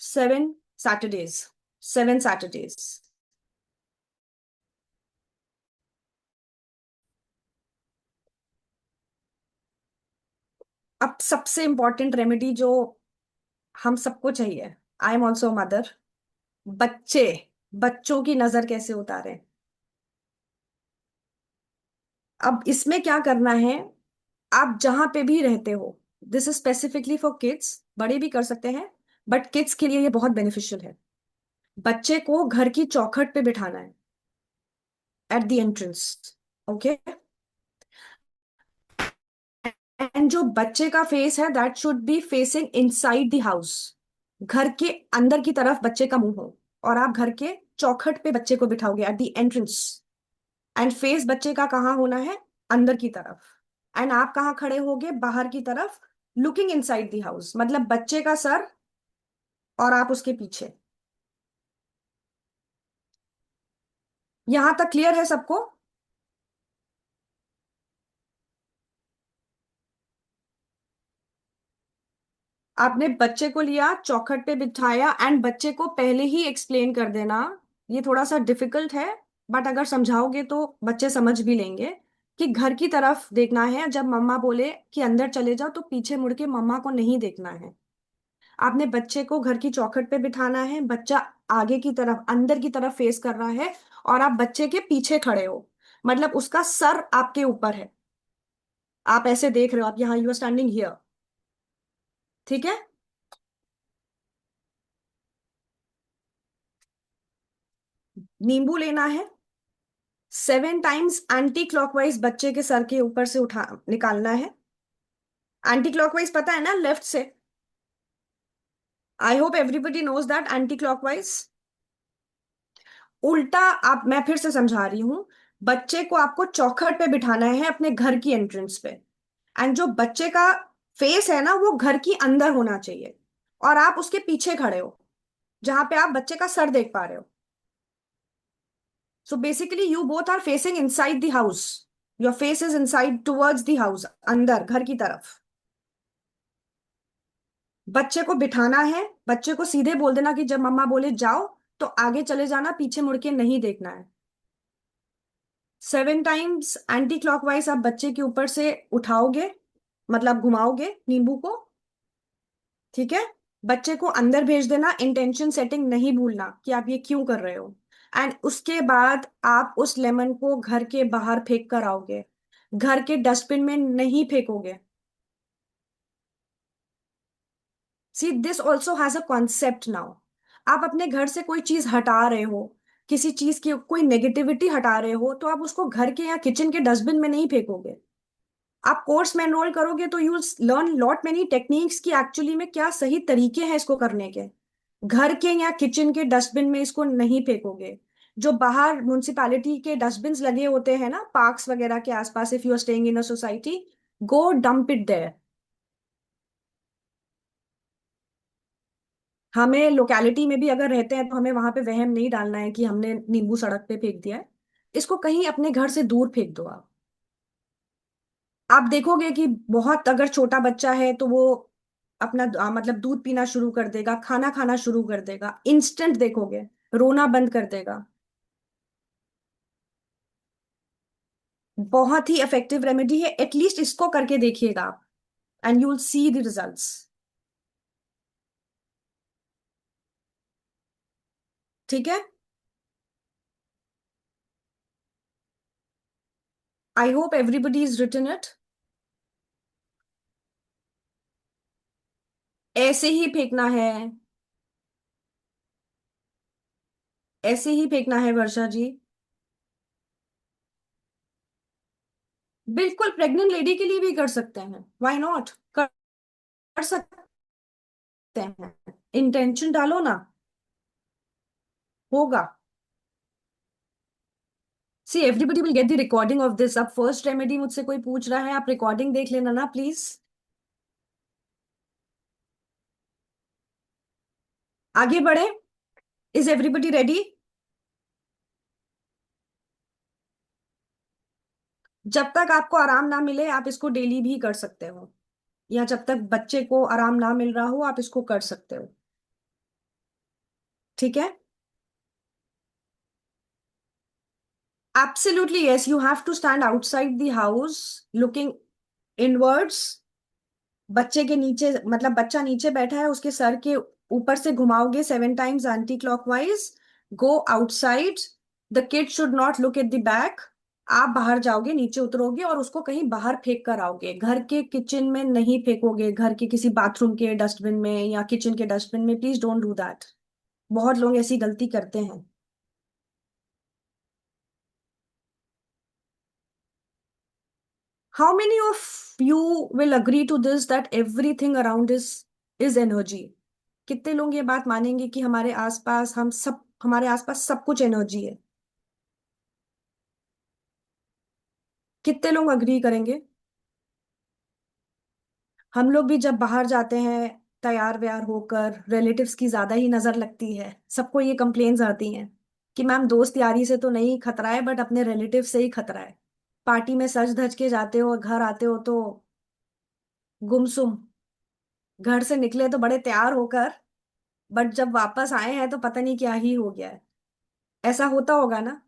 7 Saturdays, 7 Saturdays. अब सबसे इंपॉर्टेंट रेमेडी जो हम सबको चाहिए, आई एम ऑल्सो मदर। बच्चे, बच्चों की नजर कैसे उतारें? अब इसमें क्या करना है, आप जहां पे भी रहते हो, this is specifically for kids, बड़े भी कर सकते हैं, बट किड्स के लिए ये बहुत बेनिफिशियल है। बच्चे को घर की चौखट पे बिठाना है, eight the entrance. Okay? And जो बच्चे का फेस है, that should be facing inside the house. घर के अंदर की तरफ बच्चे का मुंह हो, और आप घर के चौखट पे बच्चे को बिठाओगे at the entrance. And face बच्चे का कहाँ होना है? अंदर की तरफ। एंड आप कहाँ खड़े होगे? बाहर की तरफ, लुकिंग इनसाइड द हाउस, मतलब बच्चे का सर और आप उसके पीछे। यहां तक क्लियर है सबको? आपने बच्चे को लिया, चौखट पे बिठाया, एंड बच्चे को पहले ही एक्सप्लेन कर देना। ये थोड़ा सा डिफिकल्ट है, बट अगर समझाओगे तो बच्चे समझ भी लेंगे, कि घर की तरफ देखना है। जब मम्मा बोले कि अंदर चले जाओ, तो पीछे मुड़ के मम्मा को नहीं देखना है। आपने बच्चे को घर की चौखट पे बिठाना है, बच्चा आगे की तरफ, अंदर की तरफ फेस कर रहा है, और आप बच्चे के पीछे खड़े हो, मतलब उसका सर आपके ऊपर है। आप ऐसे देख रहे हो, आप यहाँ, यू आर स्टैंडिंग हियर। ठीक है? नींबू लेना है, 7 टाइम्स एंटी क्लॉकवाइज बच्चे के सर के ऊपर से उठा निकालना है। एंटी क्लॉकवाइज पता है ना, लेफ्ट से? I hope everybody knows that anti clockwise. उल्टा, आप, मैं फिर से समझा रही हूं। बच्चे को आपको चौखट पे बिठाना है, अपने घर की एंट्रेंस पे। एंड जो बच्चे का फेस है ना, वो घर की अंदर होना चाहिए, और आप उसके पीछे खड़े हो, जहां पे आप बच्चे का सर देख पा रहे हो। So basically you both are facing inside the house. Your face is inside towards the house, अंदर, घर की तरफ। बच्चे को बिठाना है, बच्चे को सीधे बोल देना कि जब मम्मा बोले जाओ, तो आगे चले जाना, पीछे मुड़ के नहीं देखना है। 7 टाइम्स एंटी क्लॉकवाइज आप बच्चे के ऊपर से उठाओगे, मतलब घुमाओगे नींबू को। ठीक है? बच्चे को अंदर भेज देना, इंटेंशन सेटिंग नहीं भूलना कि आप ये क्यों कर रहे हो। एंड उसके बाद आप उस लेमन को घर के बाहर फेंक कर आओगे, घर के डस्टबिन में नहीं फेंकोगे। See, this also has a concept now. आप अपने घर से कोई चीज हटा रहे हो, किसी चीज की कोई नेगेटिविटी हटा रहे हो, तो आप उसको घर के या किचन के डस्टबिन में नहीं फेंकोगे। आप कोर्स में एनरोल करोगे तो you learn lot many techniques की एक्चुअली में क्या सही तरीके हैं इसको करने के। घर के या किचन के डस्टबिन में इसको नहीं फेंकोगे। जो बाहर म्युनिसिपैलिटी के डस्टबिन लगे होते हैं ना, पार्क्स वगैरह के आसपास, if you are staying in a society, go dump it there. हमें लोकेलिटी में भी अगर रहते हैं, तो हमें वहां पे वहम नहीं डालना है कि हमने नींबू सड़क पे फेंक दिया है। इसको कहीं अपने घर से दूर फेंक दो आप देखोगे कि बहुत, अगर छोटा बच्चा है तो वो अपना मतलब दूध पीना शुरू कर देगा, खाना खाना शुरू कर देगा, इंस्टेंट देखोगे रोना बंद कर देगा। बहुत ही इफेक्टिव रेमेडी है, एटलीस्ट इसको करके देखिएगा आप, and you will see the results. ठीक है। I hope everybody is written it. ऐसे ही फेंकना है, ऐसे ही फेंकना है वर्षा जी। बिल्कुल, प्रेग्नेंट लेडी के लिए भी कर सकते हैं, व्हाई नॉट, कर सकते हैं। इंटेंशन डालो ना, होगा। See everybody will get the recording of this. अब फर्स्ट रेमेडी मुझसे कोई पूछ रहा है, आप रिकॉर्डिंग देख लेना ना प्लीज। आगे बढ़े। Is everybody ready? जब तक आपको आराम ना मिले आप इसको डेली भी कर सकते हो, या जब तक बच्चे को आराम ना मिल रहा हो आप इसको कर सकते हो। ठीक है। Absolutely yes, you have to stand outside the house looking inwards। बच्चे के नीचे, मतलब बच्चा नीचे बैठा है, उसके सर के ऊपर से घुमाओगे 7 times anti clockwise. Go outside, the kid should not look at the back. आप बाहर जाओगे, नीचे उतरोगे और उसको कहीं बाहर फेंक कर आओगे, घर के किचन में नहीं फेंकोगे, घर के किसी बाथरूम के डस्टबिन में या किचन के डस्टबिन में, प्लीज डोंट डू दैट। बहुत लोग ऐसी गलती करते हैं। How many of you will agree to this that everything around is energy? कितने लोग ये बात मानेंगे कि हमारे आसपास, हम सब, हमारे आसपास सब कुछ एनर्जी है? कितने लोग अग्री करेंगे? हम लोग भी जब बाहर जाते हैं तैयार व्यार होकर, रिलेटिव्स की ज्यादा ही नजर लगती है, सबको ये कंप्लेन्स आती हैं कि मैम दोस्त यारी से तो नहीं खतरा है, बट अपने रिलेटिव से ही खतरा है। पार्टी में सज धज के जाते हो और घर आते हो तो गुमसुम। घर से निकले तो बड़े तैयार होकर, बट जब वापस आए हैं तो पता नहीं क्या ही हो गया है। ऐसा होता होगा ना?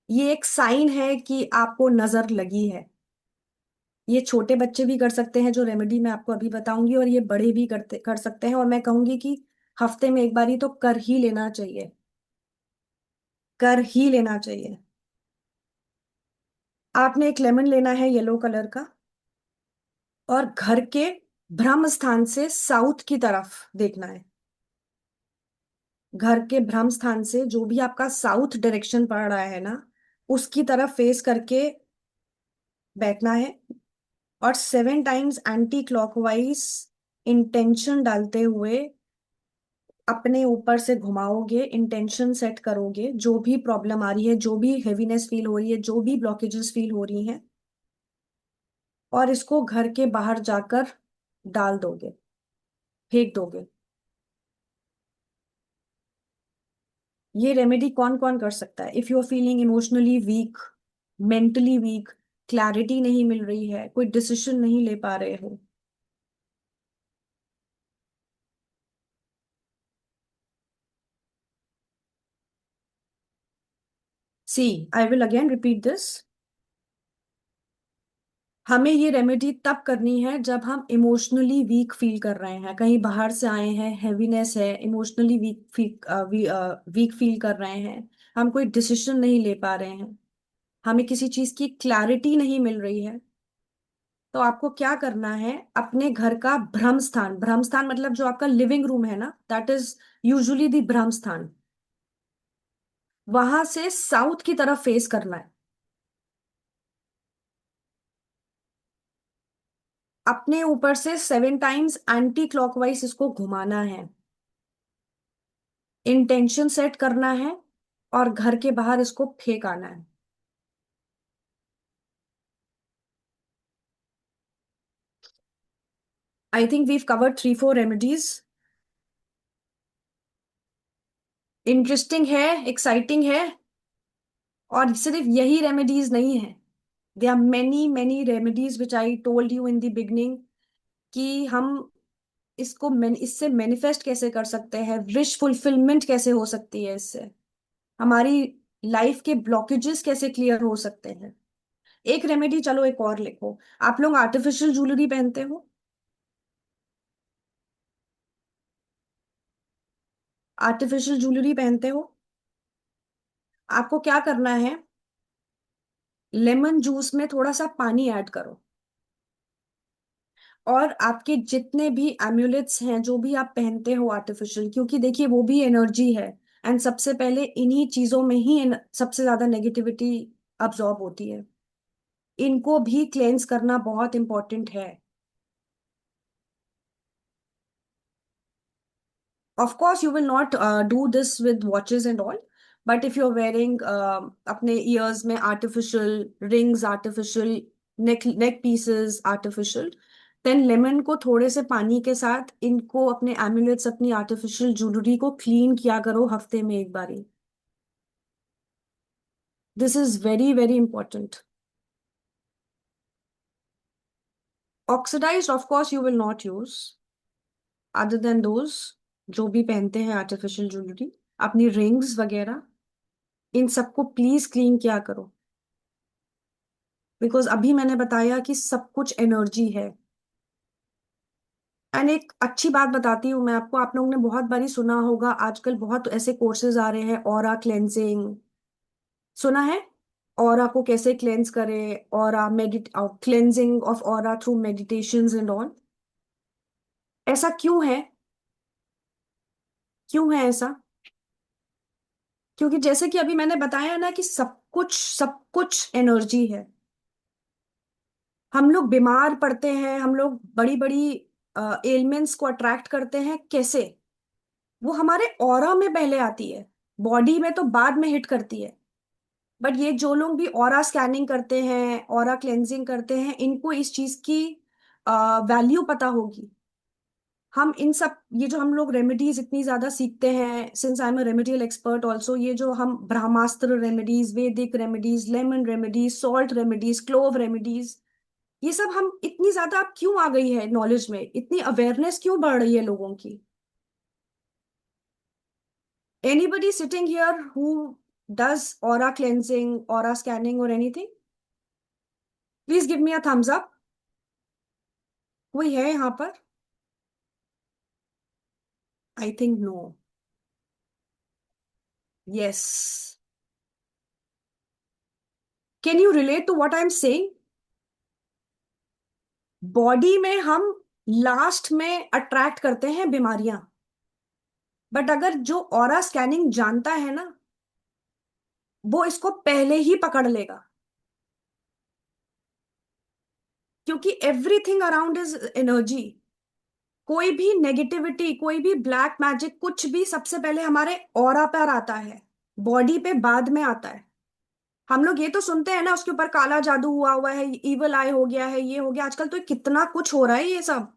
ये एक साइन है कि आपको नजर लगी है। ये छोटे बच्चे भी कर सकते हैं जो रेमेडी मैं आपको अभी बताऊंगी, और ये बड़े भी कर सकते हैं, और मैं कहूंगी कि हफ्ते में एक बार ही तो कर ही लेना चाहिए, कर ही लेना चाहिए। आपने एक लेमन लेना है येलो कलर का, और घर के ब्रह्म स्थान से साउथ की तरफ देखना है। घर के ब्रह्म स्थान से जो भी आपका साउथ डायरेक्शन पड़ रहा है ना, उसकी तरफ फेस करके बैठना है, और 7 टाइम्स एंटी क्लॉकवाइज इंटेंशन डालते हुए अपने ऊपर से घुमाओगे, इंटेंशन सेट करोगे, जो भी प्रॉब्लम आ रही है, जो भी हेवीनेस फील हो रही है, जो भी ब्लॉकेजेस फील हो रही हैं, और इसको घर के बाहर जाकर डाल दोगे, फेंक दोगे। ये रेमेडी कौन कौन कर सकता है? If you are feeling emotionally weak, mentally weak, clarity नहीं मिल रही है, कोई डिसीजन नहीं ले पा रहे हो। See, I will again repeat this. हमें ये रेमेडी तब करनी है जब हम इमोशनली वीक फील कर रहे हैं, कहीं बाहर से आए हैं, हैवीनेस है, इमोशनली वीक फील कर रहे हैं, हम कोई डिसीजन नहीं ले पा रहे हैं, हमें किसी चीज की क्लैरिटी नहीं मिल रही है। तो आपको क्या करना है, अपने घर का भ्रम स्थान, भ्रम स्थान मतलब जो आपका लिविंग रूम है ना, दैट इज यूजुअली द भ्रम स्थान, वहां से साउथ की तरफ फेस करना है। अपने ऊपर से 7 टाइम्स एंटी क्लॉकवाइज इसको घुमाना है, इंटेंशन सेट करना है, और घर के बाहर इसको फेंक आना है। I think we've covered 3-4 remedies. Interesting है, एक्साइटिंग है। और सिर्फ यही रेमेडीज नहीं है, there are many many remedies which I told you in the beginning, कि हम इससे मैनिफेस्ट कैसे कर सकते हैं, विश फुलफिलमेंट कैसे हो सकती है इससे, हमारी लाइफ के ब्लॉकेजेस कैसे क्लियर हो सकते हैं। एक रेमेडी, चलो एक और लिखो। आप लोग आर्टिफिशियल ज्वेलरी पहनते हो? आर्टिफिशियल ज्वेलरी पहनते हो? आपको क्या करना है, लेमन जूस में थोड़ा सा पानी ऐड करो, और आपके जितने भी एम्यूलेट्स हैं, जो भी आप पहनते हो आर्टिफिशियल, क्योंकि देखिए वो भी एनर्जी है, एंड सबसे पहले इन्हीं चीजों में ही सबसे ज्यादा नेगेटिविटी अब्जॉर्ब होती है, इनको भी क्लेंस करना बहुत इंपॉर्टेंट है। Of course, you will not do this with watches and all, but if you're wearing अपने ears में artificial rings, artificial neck pieces, artificial, then lemon को थोड़े से पानी के साथ इनको अपने amulets, अपनी artificial jewelry को clean किया करो हफ्ते में एक बारी। This is very very important. Oxidized, of course, you will not use. Other than those, जो भी पहनते हैं artificial jewelry, अपनी rings वगैरह, इन सबको प्लीज क्लीन किया करो, बिकॉज अभी मैंने बताया कि सब कुछ एनर्जी है। एंड एक अच्छी बात बताती हूँ मैं आपको, आप लोगों ने बहुत बारी सुना होगा, आजकल बहुत ऐसे कोर्सेज आ रहे हैं, ऑरा क्लेंजिंग, सुना है? ऑरा को कैसे क्लेंज करें, aura medit cleansing of aura through meditations and all. ऐसा क्यों है? क्यों है ऐसा? क्योंकि जैसे कि अभी मैंने बताया ना कि सब कुछ एनर्जी है। हम लोग बीमार पड़ते हैं, हम लोग बड़ी बड़ी एलिमेंट्स को अट्रैक्ट करते हैं, कैसे? वो हमारे ऑरा में पहले आती है, बॉडी में तो बाद में हिट करती है। बट ये जो लोग भी ऑरा स्कैनिंग करते हैं, ऑरा क्लेंजिंग करते हैं, इनको इस चीज की वैल्यू पता होगी। हम इन सब, ये जो हम लोग रेमेडीज इतनी ज्यादा सीखते हैं, since I am a remedial expert also, ये जो हम ब्रह्मास्त्र रेमेडीज, वैदिक remedies, lemon remedies, salt remedies, clove remedies, ये सब हम इतनी ज्यादा अब क्यों आ गई है नॉलेज में, इतनी अवेयरनेस क्यों बढ़ रही है लोगों की? Anybody sitting here who does aura cleansing, aura scanning or anything? Please give me a thumbs up. कोई है यहाँ पर? I think no. Yes. Can you relate to what I'm saying? Body में हम लास्ट में अट्रैक्ट करते हैं बीमारियां, बट अगर जो ऑरा स्कैनिंग जानता है ना, वो इसको पहले ही पकड़ लेगा, क्योंकि एवरीथिंग अराउंड इज एनर्जी। कोई भी नेगेटिविटी, कोई भी ब्लैक मैजिक, कुछ भी सबसे पहले हमारे ऑरा पर आता है, बॉडी पे बाद में आता है। हम लोग ये तो सुनते हैं ना, उसके ऊपर काला जादू हुआ हुआ है, इवल आई हो गया है, ये हो गया, आजकल तो कितना कुछ हो रहा है ये सब।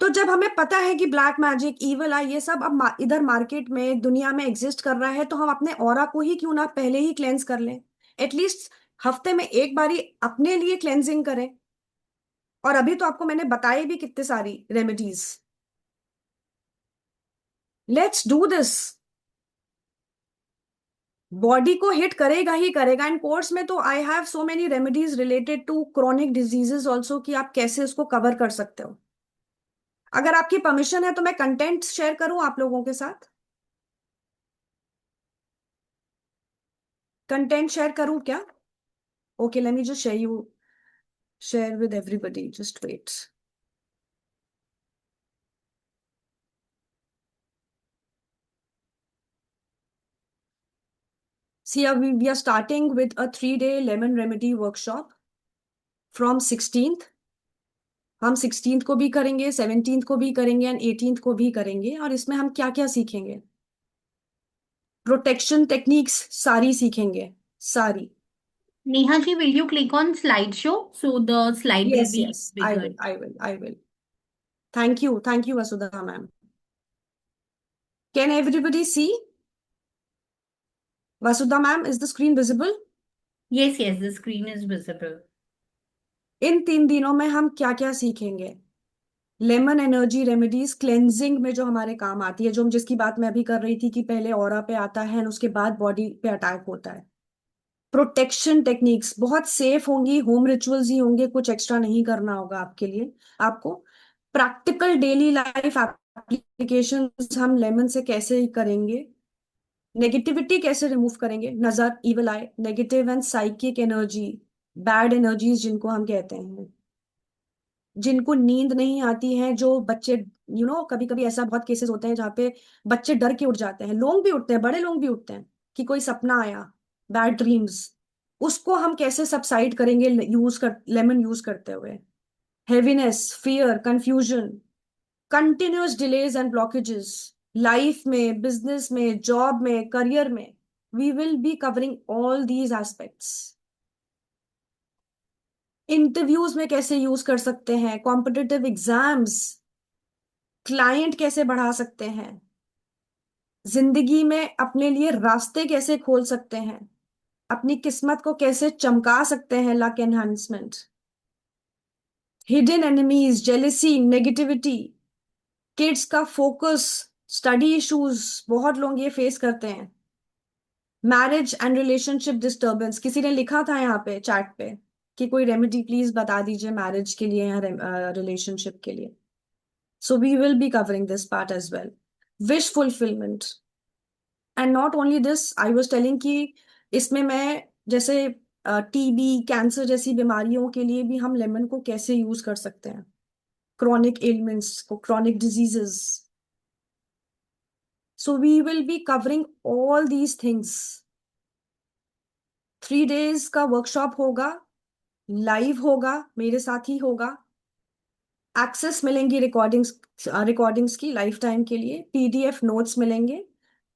तो जब हमें पता है कि ब्लैक मैजिक, इवल आई, ये सब अब इधर मार्केट में, दुनिया में एग्जिस्ट कर रहा है, तो हम अपने ऑरा को ही क्यों ना पहले ही क्लेंस कर लें, एटलीस्ट हफ्ते में एक बारी अपने लिए क्लेंजिंग करें। और अभी तो आपको मैंने बताई भी कितनी सारी remedies. Let's do this. Body को हिट करेगा ही करेगा। इन कोर्स में तो I have so many remedies related to chronic diseases also, कि आप कैसे उसको कवर कर सकते हो। अगर आपकी परमिशन है तो मैं कंटेंट शेयर करूं आप लोगों के साथ? कंटेंट शेयर करूं क्या? Okay, let me just share with everybody, just wait. See, we are starting with a 3-day lemon remedy workshop from 16th। हम 16th को भी करेंगे, 17th को भी करेंगे, एंड 18th को भी करेंगे। और इसमें हम क्या क्या सीखेंगे? प्रोटेक्शन टेक्निक्स सारी सीखेंगे, सारी। Neha ji, will you click on slideshow so the slide will Yes, be yes, I bigger? will, I will, I will. Thank you, Vasudha ma'am. Can everybody see? Vasudha ma'am, is the screen visible? Yes, yes, the screen is visible. इन 3 दिनों में हम क्या क्या सीखेंगे? Lemon energy remedies cleansing में जो हमारे काम आती है, जो हम जिसकी बात मैं अभी कर रही थी कि पहले ऑरा पे आता है और उसके बाद बॉडी पे अटैक होता है। प्रोटेक्शन टेक्निक्स बहुत सेफ होंगी, होम रिचुअल्स ही होंगे, कुछ एक्स्ट्रा नहीं करना होगा आपके लिए। आपको प्रैक्टिकल डेली लाइफ एप्लीकेशंस हम लेमन से कैसे करेंगे, नेगेटिविटी कैसे रिमूव करेंगे, नजर, evil I, negative and psychic energy, bad energies जिनको हम कहते हैं, जिनको नींद नहीं आती है, जो बच्चे, कभी कभी ऐसा बहुत केसेस होते हैं जहाँ पे बच्चे डर के उठ जाते हैं, लोग भी उठते हैं, बड़े लोग भी उठते हैं कि कोई सपना आया, बैड ड्रीम्स, उसको हम कैसे सबसाइड करेंगे लेमन यूज करते हुए। Heaviness, fear, confusion, continuous delays and blockages, life में, बिजनेस में, जॉब में, करियर में, we will be covering all these aspects. Interviews में कैसे यूज कर सकते हैं, कॉम्पिटिटिव एग्जाम्स, क्लाइंट कैसे बढ़ा सकते हैं, जिंदगी में अपने लिए रास्ते कैसे खोल सकते हैं, अपनी किस्मत को कैसे चमका सकते हैं, luck enhancement, hidden enemies, jealousy, negativity, kids का फोकस, स्टडी इश्यूज, बहुत लोग ये फेस करते हैं, मैरिज एंड रिलेशनशिप डिस्टर्बेंस। किसी ने लिखा था यहाँ पे चैट पे कि कोई रेमेडी प्लीज बता दीजिए मैरिज के लिए या रिलेशनशिप के लिए। So we will be covering this part as well. Wish fulfilment, and not only this, I was telling कि इसमें मैं जैसे टीबी, कैंसर जैसी बीमारियों के लिए भी हम लेमन को कैसे यूज कर सकते हैं, क्रॉनिक एलिमेंट्स को, chronic diseases. So we will be covering all these things. 3 days का वर्कशॉप होगा, लाइव होगा, मेरे साथ ही होगा, एक्सेस मिलेंगी रिकॉर्डिंग्स की लाइफ टाइम के लिए, पीडीएफ नोट्स मिलेंगे,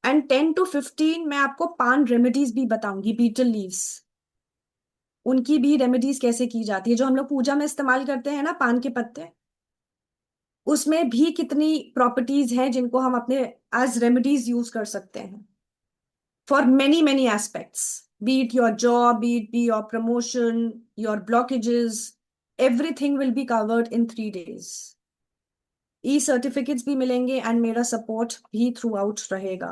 एंड 10 to 15 मैं आपको पान रेमेडीज भी बताऊंगी, बीटल लीव्स, उनकी भी रेमेडीज कैसे की जाती है, जो हम लोग पूजा में इस्तेमाल करते हैं ना पान के पत्ते, उसमें भी कितनी प्रॉपर्टीज हैं जिनको हम अपने एज रेमेडीज यूज कर सकते हैं for many many aspects, be it your job, be your promotion, your blockages, everything will be covered in 3 days. E certificates भी मिलेंगे एंड मेरा सपोर्ट भी थ्रू आउट रहेगा।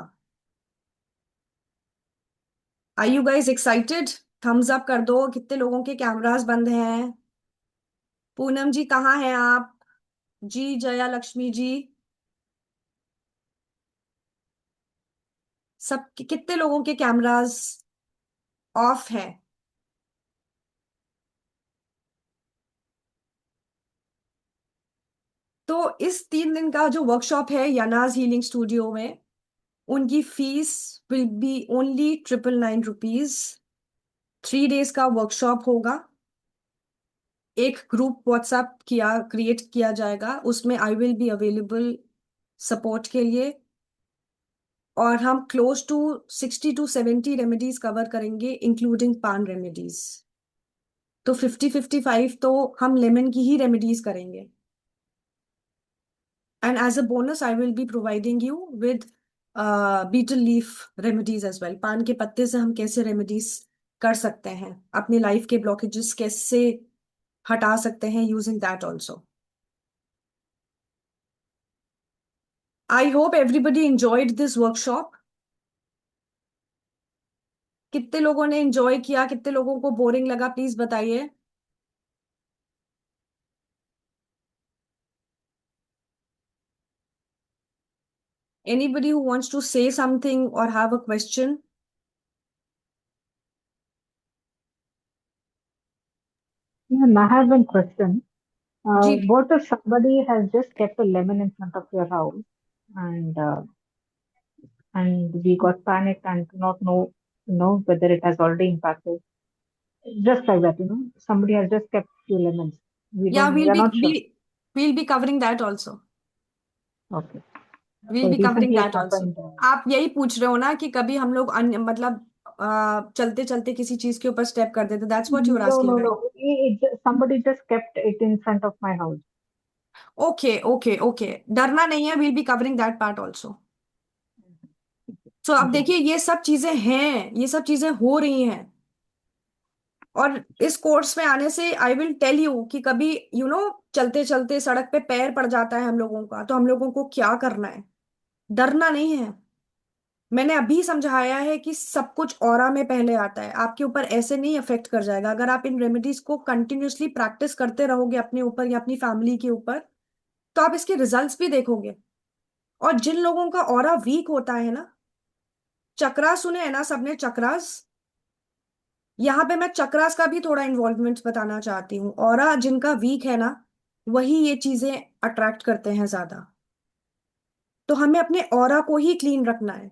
Are you guys excited? Thumbs up कर दो, कितने लोगों के कैमरास बंद हैं? पूनम जी कहाँ हैं आप? जी, जया लक्ष्मी जी, सब कितने लोगों के कैमरास ऑफ है? तो इस 3 दिन का जो वर्कशॉप है यानाज हीलिंग स्टूडियो में, उनकी फीस will be only 999 rupees. 3 days का वर्कशॉप होगा, एक ग्रुप व्हाट्सएप क्रिएट किया जाएगा, उसमें I will be available support के लिए, और हम close to 60 to 70 remedies cover करेंगे इंक्लूडिंग पान रेमेडीज। तो 50-55 तो हम लेमन की ही रेमेडीज करेंगे, and as a bonus I will be providing you with betel leaf remedies as well. पान के पत्ते से हम कैसे रेमेडीज कर सकते हैं, अपनी लाइफ के ब्लॉकेजेस कैसे हटा सकते हैं using that also. I hope everybody enjoyed this workshop. कितने लोगों ने एंजॉय किया, कितने लोगों को बोरिंग लगा, प्लीज बताइए। Anybody who wants to say something or have a question? Ma'am, I have one question. Ji, What if somebody has just kept a lemon in front of your house and and we got panicked and do not know, whether it has already impacted? Just like that, somebody has just kept few lemons. yeah, We are not sure. we'll be covering that also. Okay. We'll So be covering recently it that also. happened. आप यही पूछ रहे हो ना कि कभी हम लोग मतलब चलते चलते किसी चीज के ऊपर स्टेप कर देते, that's what you are No, asking, no, right? no. Somebody just kept it in front of my house. Okay okay okay, डरना नहीं है, we'll be covering that part also. सो अब जी। देखिए ये सब चीजें हैं, ये सब चीजें हो रही हैं। और इस कोर्स में आने से आई विल टेल यू कि कभी चलते चलते सड़क पे पैर पड़ जाता है हम लोगों का, तो हम लोगों को क्या करना है। डरना नहीं है। मैंने अभी समझाया है कि सब कुछ ऑरा में पहले आता है, आपके ऊपर ऐसे नहीं अफेक्ट कर जाएगा। अगर आप इन रेमेडीज को कंटिन्यूअसली प्रैक्टिस करते रहोगे अपने ऊपर या अपनी फैमिली के ऊपर, तो आप इसके रिजल्ट्स भी देखोगे। और जिन लोगों का ऑरा वीक होता है ना, चक्रास सुने हैं ना सबने, चक्रास। यहाँ पे मैं चक्रास का भी थोड़ा इन्वॉल्वमेंट बताना चाहती हूँ। ऑरा जिनका वीक है ना, वही ये चीजें अट्रैक्ट करते हैं ज्यादा। तो हमें अपने ऑरा को ही क्लीन रखना है।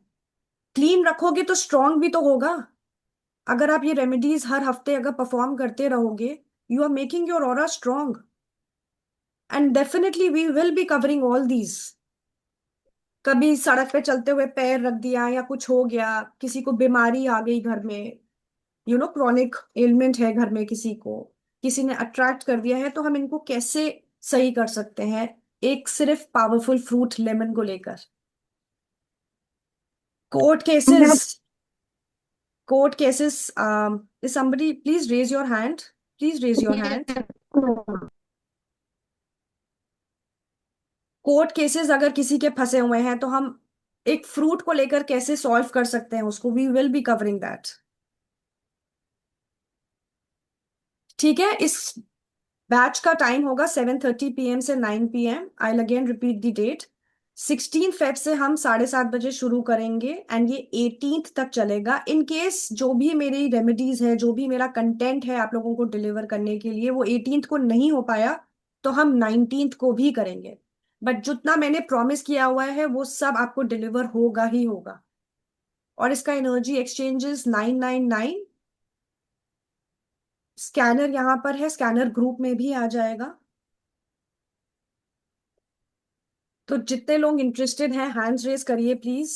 क्लीन रखोगे तो स्ट्रांग भी तो होगा। अगर आप ये रेमेडीज हर हफ्ते अगर परफॉर्म करते रहोगे, you are making your aura strong, and definitely we will be covering all these. कभी सड़क पे चलते हुए पैर रख दिया या कुछ हो गया, किसी को बीमारी आ गई घर में, क्रॉनिक एलिमेंट है घर में किसी को, किसी ने अट्रैक्ट कर दिया है, तो हम इनको कैसे सही कर सकते हैं, एक सिर्फ पावरफुल फ्रूट लेमन को लेकर। Court cases, court cases, is somebody please raise your hand, please raise your hand। Court cases अगर किसी के फंसे हुए हैं, तो हम एक फ्रूट को लेकर कैसे सॉल्व कर सकते हैं उसको, we will be covering that. ठीक है। इस बैच का टाइम होगा 7:30 PM से 9 PM। I again repeat the date. 16 Feb से हम 7:30 बजे शुरू करेंगे, एंड ये 18th तक चलेगा। इन केस जो भी मेरी रेमेडीज है, जो भी मेरा कंटेंट है आप लोगों को डिलीवर करने के लिए, वो 18th को नहीं हो पाया, तो हम 19th को भी करेंगे। बट जितना मैंने प्रॉमिस किया हुआ है वो सब आपको डिलीवर होगा ही होगा। और इसका एनर्जी एक्सचेंजेस 999। स्कैनर यहाँ पर है, स्कैनर ग्रुप में भी आ जाएगा। तो जितने लोग इंटरेस्टेड हैं हैंड्स रेज करिए प्लीज।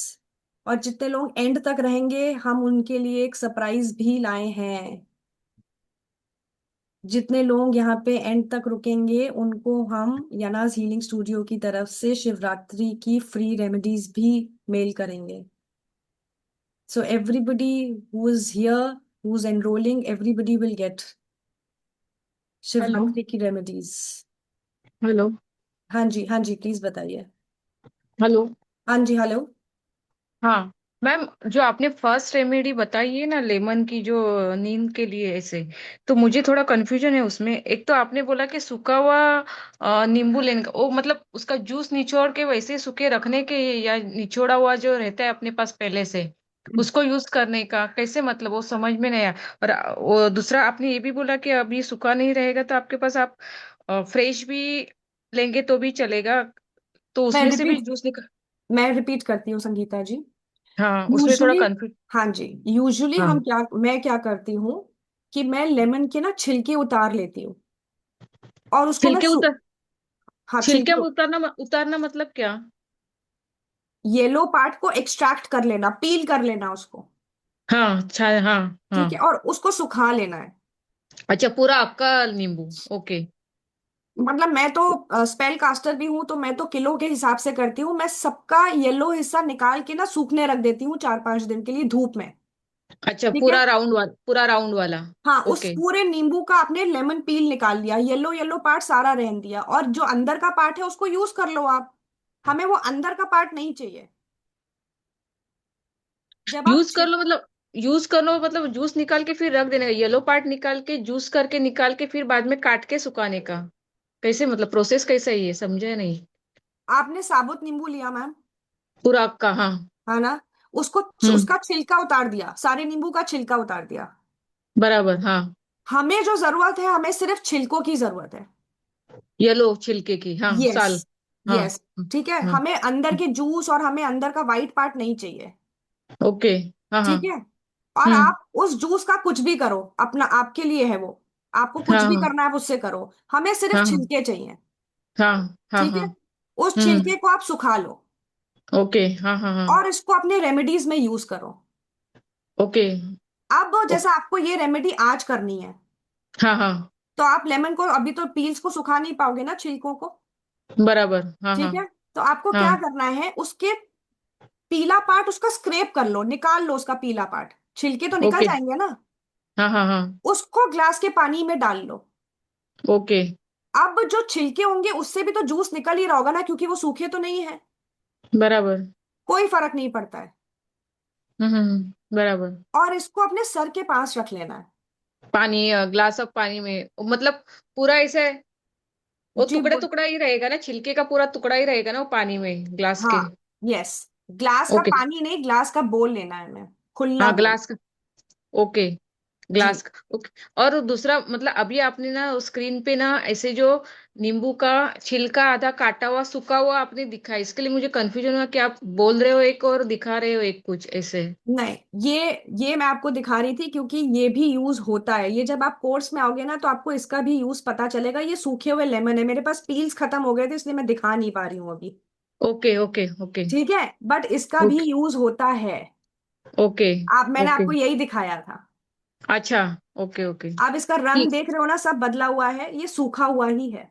और जितने लोग एंड तक रहेंगे, हम उनके लिए एक सरप्राइज भी लाए हैं। जितने लोग यहाँ पे एंड तक रुकेंगे उनको हम यनाज हीलिंग स्टूडियो की तरफ से शिवरात्रि की फ्री रेमेडीज भी मेल करेंगे। So everybody who is here, who is enrolling, everybody will get hello. Shivratri की रेमेडीज। हेलो। हाँ जी, हाँ जी, प्लीज बताइए। हेलो। हाँ जी, हेलो। हाँ मैम, जो आपने फर्स्ट रेमेडी बताई है ना, लेमन की, जो नींद के लिए ऐसे, तो मुझे थोड़ा कंफ्यूजन है उसमें। एक तो आपने बोला कि सूखा हुआ नींबू लेने का, वो मतलब उसका जूस निचोड़ के वैसे सूखे रखने के, या निचोड़ा हुआ जो रहता है अपने पास पहले से, उसको यूज करने का कैसे, मतलब वो समझ में नहीं आया। और वो दूसरा आपने ये भी बोला कि अभी सूखा नहीं रहेगा तो आपके पास आप फ्रेश भी लेंगे तो भी चलेगा, तो मैं उसमें से भी रिपीट जूस निकाल। मैं रिपीट करती हूँ संगीता जी। हाँ, उसमें थोड़ा यूजुअली, कंफ्यूज। हाँ जी, यूजुअली हाँ, मैं क्या करती हूँ कि मैं लेमन के ना छिलके उतार लेती हूँ, और उसको मैं छिलके उतार। हाँ, छिलके उतारना, उतारना मतलब क्या? येलो पार्ट को एक्सट्रैक्ट कर लेना, पील कर लेना उसको। हाँ, अच्छा, हाँ। हाँ, ठीक है, और उसको सुखा लेना है। अच्छा, पूरा आपका नींबू। ओके। मतलब मैं तो स्पेल कास्टर भी हूं, तो मैं तो किलो के हिसाब से करती हूँ। मैं सबका येलो हिस्सा निकाल के ना सूखने रख देती हूँ 4-5 दिन के लिए धूप में। अच्छा, ठीक है। पूरा राउंड वाला, पूरा राउंड वाला। हाँ, उस ओके। पूरे नींबू का आपने लेमन पील निकाल लिया, येलो येलो पार्ट सारा रहने दिया, और जो अंदर का पार्ट है उसको यूज कर लो आप। हमें वो अंदर का पार्ट नहीं चाहिए। जब आप यूज कर लो मतलब, यूज कर लो मतलब जूस निकाल के फिर रख देने का, येलो पार्ट निकाल के जूस करके निकाल के फिर बाद में काट के सुखाने का, कैसे, मतलब प्रोसेस कैसा है ये, समझे नहीं। आपने साबुत नींबू लिया मैम, पूरा आपका, हाँ। है ना, उसको, हम्म। उसका छिलका उतार दिया, सारे नींबू का छिलका उतार दिया। बराबर, हाँ। हमें जो जरूरत है, हमें सिर्फ छिलकों की जरूरत है। येलो छिलके की, हाँ, यस, साल। हाँ। यस। ठीक है, हाँ। हमें अंदर के जूस और हमें अंदर का वाइट पार्ट नहीं चाहिए। ओके। हाँ, हाँ। ठीक है। और हम्म। आप उस जूस का कुछ भी करो, अपना, आपके लिए है वो। आपको कुछ हाँ, भी हाँ। करना है आप उससे करो। हमें सिर्फ हाँ, हाँ। छिलके चाहिए। हाँ, हाँ। ठीक हाँ। है। उस हम्म। छिलके को आप सुखा लो, ओके। हाँ, हाँ, हाँ। और इसको अपने रेमेडीज में यूज करो। ओके। अब जैसा आपको ये रेमेडी आज करनी है, हाँ, हाँ। तो आप लेमन को अभी तो पील्स को सुखा नहीं पाओगे ना, छिलकों को। बराबर, हाँ, हाँ। ठीक है। तो आपको क्या हाँ। करना है, उसके पीला पार्ट उसका स्क्रैप कर लो, निकाल लो उसका पीला पार्ट, छिलके तो निकल ओके। जाएंगे ना। हाँ हाँ हाँ। उसको ग्लास के पानी में डाल लो। ओके। अब जो छिलके होंगे उससे भी तो जूस निकल ही रहा होगा ना, क्योंकि वो सूखे तो नहीं है। बराबर। कोई फर्क नहीं पड़ता है। बराबर। और इसको अपने सर के पास रख लेना है। पानी, ग्लास ऑफ पानी में मतलब पूरा ऐसे वो जी टुकड़ा टुकड़ा ही रहेगा ना, छिलके का पूरा टुकड़ा ही रहेगा ना वो पानी में ग्लास के। हाँ, यस। ग्लास का ओके। पानी नहीं, ग्लास का बोल लेना है हमें, खुला हाँ बोल। ग्लास का। ओके। जी। ग्लास का ओके। और दूसरा मतलब अभी आपने ना स्क्रीन पे ना ऐसे जो नींबू का छिलका आधा काटा हुआ सूखा हुआ आपने दिखा, इसके लिए मुझे कंफ्यूजन हुआ कि आप बोल रहे हो एक और दिखा रहे हो एक कुछ ऐसे। नहीं, ये मैं आपको दिखा रही थी क्योंकि ये भी यूज होता है। ये जब आप कोर्स में आओगे ना तो आपको इसका भी यूज पता चलेगा। ये सूखे हुए लेमन है, मेरे पास पील्स खत्म हो गए थे इसलिए मैं दिखा नहीं पा रही हूँ अभी। ओके ओके ओके ठीक है, बट इसका भी ओके यूज होता है। ओके आप, मैंने ओके। आपको यही दिखाया था। अच्छा। Okay okay. आप इसका रंग ठीक। देख रहे हो ना, सब बदला हुआ है, ये सूखा हुआ ही है।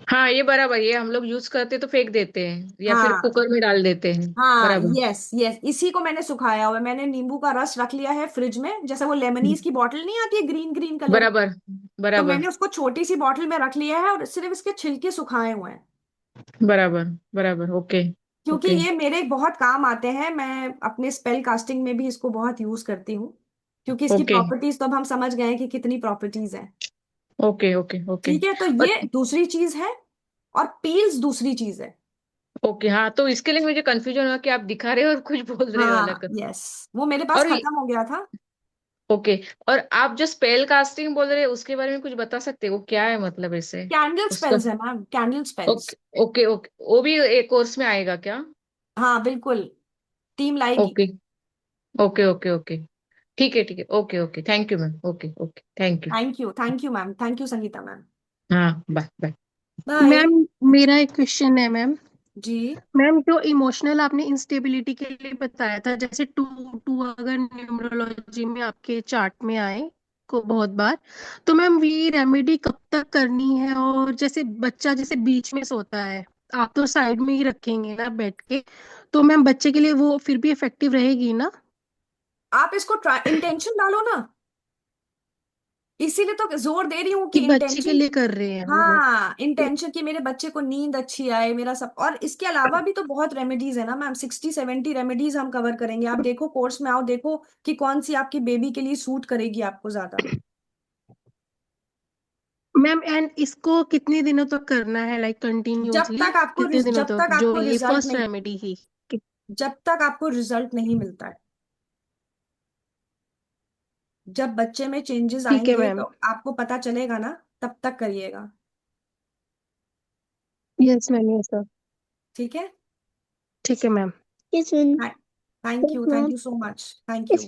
हाँ ये बराबर, ये हम लोग यूज करते तो फेंक देते हैं या फिर हाँ कुकर में डाल देते हैं। हाँ, बराबर। यस यस, इसी को मैंने सुखाया हुआ है। मैंने नींबू का रस रख लिया है फ्रिज में, जैसे वो लेमनीज की बॉटल नहीं आती है ग्रीन ग्रीन कलर की। बराबर। तो बराबर। मैंने उसको छोटी सी बॉटल में रख लिया है और सिर्फ इसके छिलके सुखाए हुए हैं। बराबर। बराबर। ओके क्योंकि ओके ये मेरे बहुत काम आते हैं, मैं अपने स्पेल कास्टिंग में भी इसको बहुत यूज करती हूँ। क्योंकि इसकी ओके प्रॉपर्टीज तो अब हम समझ गए हैं कि कितनी प्रॉपर्टीज हैं। Okay okay okay. ठीक है, तो और ये दूसरी चीज है, और पील्स दूसरी चीज है। ओके हाँ, तो इसके लिए मुझे कंफ्यूजन हुआ कि आप दिखा रहे हो और कुछ बोल रहे हो हाँ, अलग। यस, वो मेरे पास और खत्म हो गया था। ओके। और आप जो स्पेल कास्टिंग बोल रहे हो उसके बारे में कुछ बता सकते हो, वो क्या है मतलब ऐसे कैंडल उसका। स्पेल्स है ma'am, candle spells. Okay okay okay, वो भी एक कोर्स में आएगा क्या? हाँ बिल्कुल, टीम लाएगी। Okay okay okay okay. ठीक है okay okay, thank you ma'am, okay okay thank you. Thank you ma'am, thank you Sangeeta ma'am. हाँ बाय बाय। बाय। मैम, मेरा एक क्वेश्चन है मैम। जी। मैम, जो इमोशनल आपने इंस्टेबिलिटी के लिए बताया था, जैसे टू टू अगर न्यूमरोलॉजी में आपके चार्ट में आए को बहुत बार, तो मैम ये रेमेडी कब तक करनी है? और जैसे बच्चा जैसे बीच में सोता है, आप तो साइड में ही रखेंगे ना बैठ के, तो मैम बच्चे के लिए वो फिर भी इफेक्टिव रहेगी ना? आप इसको ट्राई, इंटेंशन डालो ना। इसीलिए तो जोर दे रही हूँ कि कि बच्चे के इंटेंशन। लिए कर रहे हैं हम लोग? हाँ, इंटेंशन कि मेरे बच्चे को नींद अच्छी आए, मेरा सब। और इसके अलावा भी तो बहुत रेमेडीज है ना मैम, 60-70 रेमेडीज हम कवर करेंगे। आप देखो कोर्स में आओ, देखो कि कौन सी आपकी बेबी के लिए सूट करेगी आपको ज्यादा। मैम, एंड इसको कितने दिनों तक करना है, लाइक कंटिन्यूअसली कितने दिनों जब तक, तक जो आपको ये रिजल्ट फर्स्ट नहीं, रेमेडी ही? जब तक आपको रिजल्ट नहीं मिलता है। जब बच्चे में चेंजेस ठीक है आएंगे तो मैम। आपको पता चलेगा ना, तब तक करिएगा। Yes ma'am, yes sir. ठीक है। ठीक है ma'am. Yes ma'am. Thank ma'am, you so much, thank you.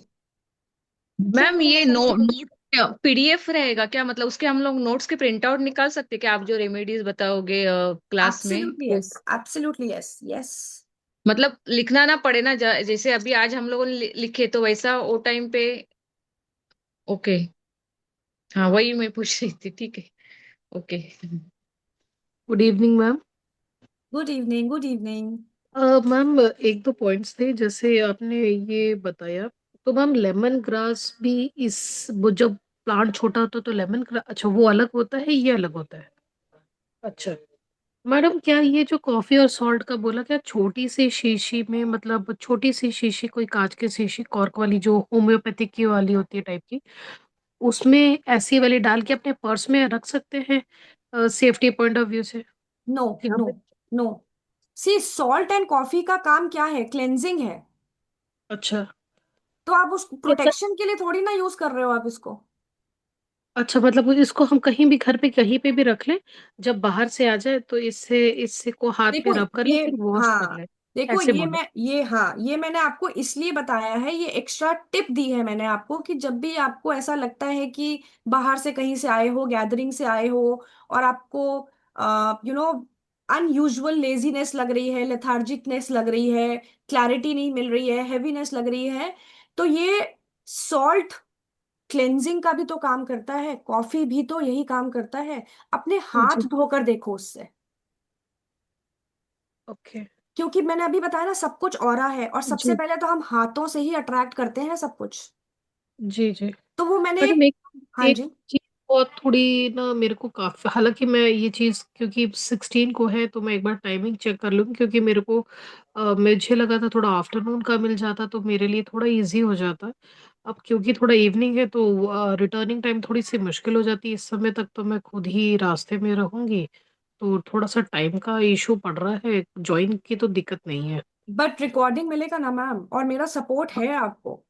Ma'am ये नोट पीडीएफ रहेगा क्या, मतलब उसके हम लोग नोट्स के प्रिंट आउट निकाल सकते हैं क्या, आप जो रेमेडीज बताओगे क्लास में एब्सोल्युटली वो? Yes, absolutely yes, yes. मतलब लिखना ना पड़े ना, जैसे अभी आज हम लोगों ने लिखे तो वैसा वो टाइम पे। ओके। हाँ वही मैं पूछ रही थी, ठीक है। Okay. Good evening ma'am. Good evening, good evening. Ma'am, एक दो पॉइंट्स थे जैसे आपने ये बताया, तो मैम लेमन ग्रास भी इस वो जब प्लांट छोटा होता है तो लेमन ग्रास, अच्छा वो अलग होता है, ये अलग होता है? अच्छा मैडम, क्या ये जो कॉफी और सॉल्ट का बोला, क्या छोटी सी शीशी में, मतलब छोटी सी शीशी, कोई कांच की शीशी कॉर्क वाली जो होम्योपैथिक की वाली होती है टाइप की, उसमें ऐसी वाली डाल के अपने पर्स में रख सकते हैं सेफ्टी पॉइंट ऑफ व्यू से? नो, यहाँ नो, पे। No. See, salt and coffee का काम क्या है? क्लेंजिंग है। अच्छा। तो आप उस प्रोटेक्शन के लिए थोड़ी ना यूज कर रहे हो आप इसको। अच्छा, मतलब इसको हम कहीं भी घर पे कहीं पे भी रख लें, जब बाहर से आ जाए तो इससे इससे को हाथ पे देखो रब कर ले ये, फिर वॉश कर हाँ, ले? देखो ऐसे ये बोलो। मैं, ये हाँ, ये मैंने आपको इसलिए बताया है, ये एक्स्ट्रा टिप दी है मैंने आपको, कि जब भी आपको ऐसा लगता है कि बाहर से कहीं से आए हो, गैदरिंग से आए हो, और आपको यू नो अनयूजुअल लेजीनेस लग रही है, लेथार्जिकनेस लग रही है, क्लैरिटी नहीं मिल रही है, हैवीनेस लग रही है, तो ये सॉल्ट क्लेंजिंग का भी तो काम करता है, कॉफी भी तो यही काम करता है। अपने हाथ जी। धोकर देखो उससे। ओके। क्योंकि मैंने अभी बताया ना, सब कुछ ऑरा है, और सबसे जी पहले तो हम हाथों से ही अट्रैक्ट करते हैं सब कुछ। जी जी। तो वो मैंने मैडम एक हाँ एक जी। चीज बहुत थोड़ी ना मेरे को काफी, हालांकि मैं ये चीज क्योंकि 16 को है तो मैं एक बार टाइमिंग चेक कर लूंगी, क्योंकि मेरे को मुझे लगा था थोड़ा आफ्टरनून का मिल जाता तो मेरे लिए थोड़ा इजी हो जाता। अब क्योंकि थोड़ा इवनिंग है तो रिटर्निंग टाइम थोड़ी सी मुश्किल हो जाती है, इस समय तक तो मैं खुद ही रास्ते में रहूंगी, तो थोड़ा सा टाइम का इशू पड़ रहा है। ज्वाइन की तो दिक्कत नहीं है। बट रिकॉर्डिंग मिलेगा ना मैम, और मेरा सपोर्ट है आपको।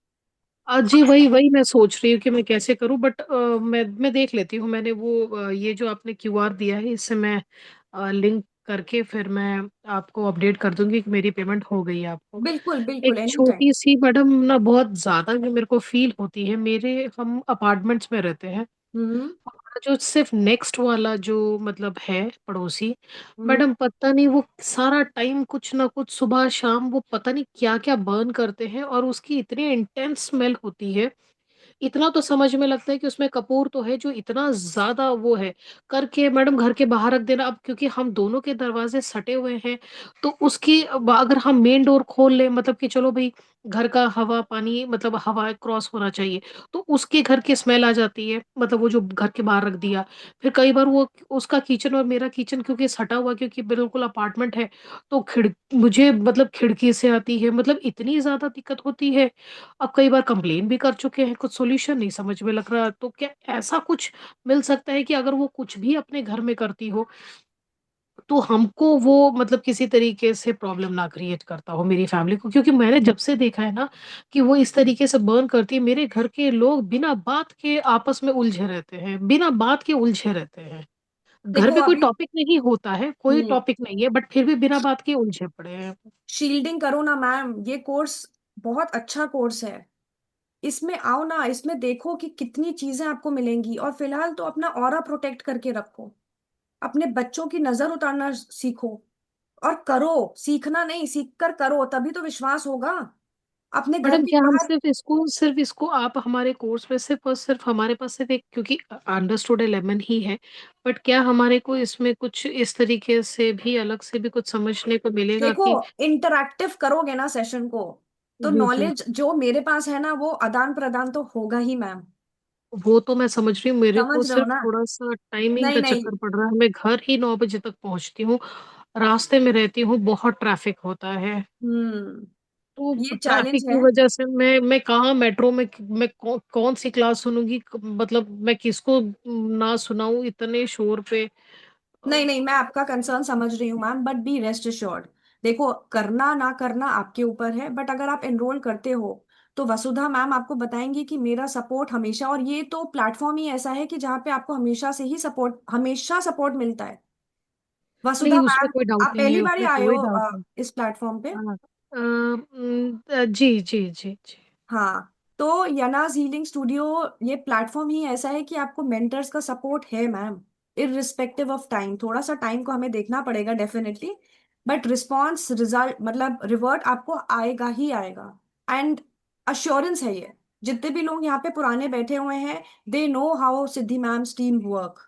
जी वही वही मैं सोच रही हूँ कि मैं कैसे करूँ, बट मैं देख लेती हूँ। मैंने वो ये जो आपने क्यूआर दिया है इससे मैं लिंक करके फिर मैं आपको अपडेट कर दूंगी कि मेरी पेमेंट हो गई है आपको। बिल्कुल एक बिल्कुल, एनी टाइम। छोटी सी मैडम ना, बहुत ज्यादा जो मेरे को फील होती है, मेरे हम अपार्टमेंट्स में रहते हैं, हम्म हमारा जो सिर्फ नेक्स्ट वाला जो मतलब है पड़ोसी, हम्म। मैडम पता नहीं वो सारा टाइम कुछ ना कुछ सुबह शाम वो पता नहीं क्या क्या बर्न करते हैं, और उसकी इतनी इंटेंस स्मेल होती है। इतना तो समझ में लगता है कि उसमें कपूर तो है, जो इतना ज्यादा वो है करके मैडम घर के बाहर रख देना। अब क्योंकि हम दोनों के दरवाजे सटे हुए हैं तो उसकी अगर हम मेन डोर खोल लें, मतलब कि चलो भाई घर का हवा पानी मतलब हवा क्रॉस होना चाहिए, तो उसके घर की स्मेल आ जाती है, मतलब वो जो घर के बाहर रख दिया। फिर कई बार वो उसका किचन और मेरा किचन क्योंकि सटा हुआ, क्योंकि बिल्कुल अपार्टमेंट है, तो मुझे मतलब खिड़की से आती है, मतलब इतनी ज्यादा दिक्कत होती है। अब कई बार कंप्लेन भी कर चुके हैं, कुछ सॉल्यूशन नहीं समझ में लग रहा। तो क्या ऐसा कुछ मिल सकता है कि अगर वो कुछ भी अपने घर में करती हो तो हमको वो मतलब किसी तरीके से प्रॉब्लम ना क्रिएट करता हो मेरी फैमिली को? क्योंकि मैंने जब से देखा है ना कि वो इस तरीके से बर्न करती है, मेरे घर के लोग बिना बात के आपस में उलझे रहते हैं, बिना बात के उलझे रहते हैं। घर देखो में कोई अभी। टॉपिक नहीं होता है, कोई हम्म। टॉपिक नहीं है, बट फिर भी बिना बात के उलझे पड़े हैं। शील्डिंग करो ना मैम, ये कोर्स बहुत अच्छा कोर्स है। इसमें आओ ना, इसमें देखो कि कितनी चीजें आपको मिलेंगी, और फिलहाल तो अपना ऑरा प्रोटेक्ट करके रखो। अपने बच्चों की नजर उतारना सीखो, और करो। सीखना नहीं, सीख कर करो, तभी तो विश्वास होगा। अपने घर मैडम के क्या हम बाहर। सिर्फ इसको आप हमारे कोर्स में सिर्फ और सिर्फ हमारे पास सिर्फ एक, क्योंकि अंडरस्टूड 11 ही है, बट क्या हमारे को इसमें कुछ इस तरीके से भी अलग से भी कुछ समझने को मिलेगा देखो, कि? इंटरैक्टिव करोगे ना सेशन को, तो जी जी। नॉलेज जो मेरे पास है ना, वो आदान प्रदान तो होगा ही मैम। वो तो मैं समझ रही हूँ, मेरे को समझ रहे हो सिर्फ ना? थोड़ा सा टाइमिंग नहीं का नहीं। चक्कर पड़ रहा है। मैं घर ही 9 बजे तक पहुंचती हूँ, रास्ते में रहती हूँ, बहुत ट्रैफिक होता है। तो ये ट्रैफिक चैलेंज की है। वजह से मैं कहाँ मेट्रो में मैं कौन सी क्लास सुनूंगी, मतलब मैं किसको ना सुनाऊं इतने शोर पे। नहीं नहीं, मैं आपका कंसर्न समझ रही हूँ ma'am, but be rest assured. देखो, करना ना करना आपके ऊपर है, बट अगर आप एनरोल करते हो तो वसुधा मैम आपको बताएंगी कि मेरा सपोर्ट हमेशा, और ये तो प्लेटफॉर्म ही ऐसा है कि जहाँ पे आपको हमेशा सपोर्ट मिलता है। वसुधा नहीं उसमें मैम, कोई डाउट आप नहीं पहली है, बार ही उसमें आए कोई हो डाउट नहीं। इस प्लेटफॉर्म पे? हाँ जी जी जी जी। हाँ। तो यनाज हीलिंग स्टूडियो, ये प्लेटफॉर्म ही ऐसा है कि आपको मेंटर्स का सपोर्ट है मैम। इररिस्पेक्टिव ऑफ टाइम, थोड़ा सा टाइम को हमें देखना पड़ेगा डेफिनेटली, बट रिस्पॉन्स रिजल्ट मतलब रिवर्ट आपको आएगा ही आएगा। एंड अश्योरेंस है ये। जितने भी लोग यहाँ पे पुराने बैठे हुए हैं, they know how Siddhi ma'am's team work.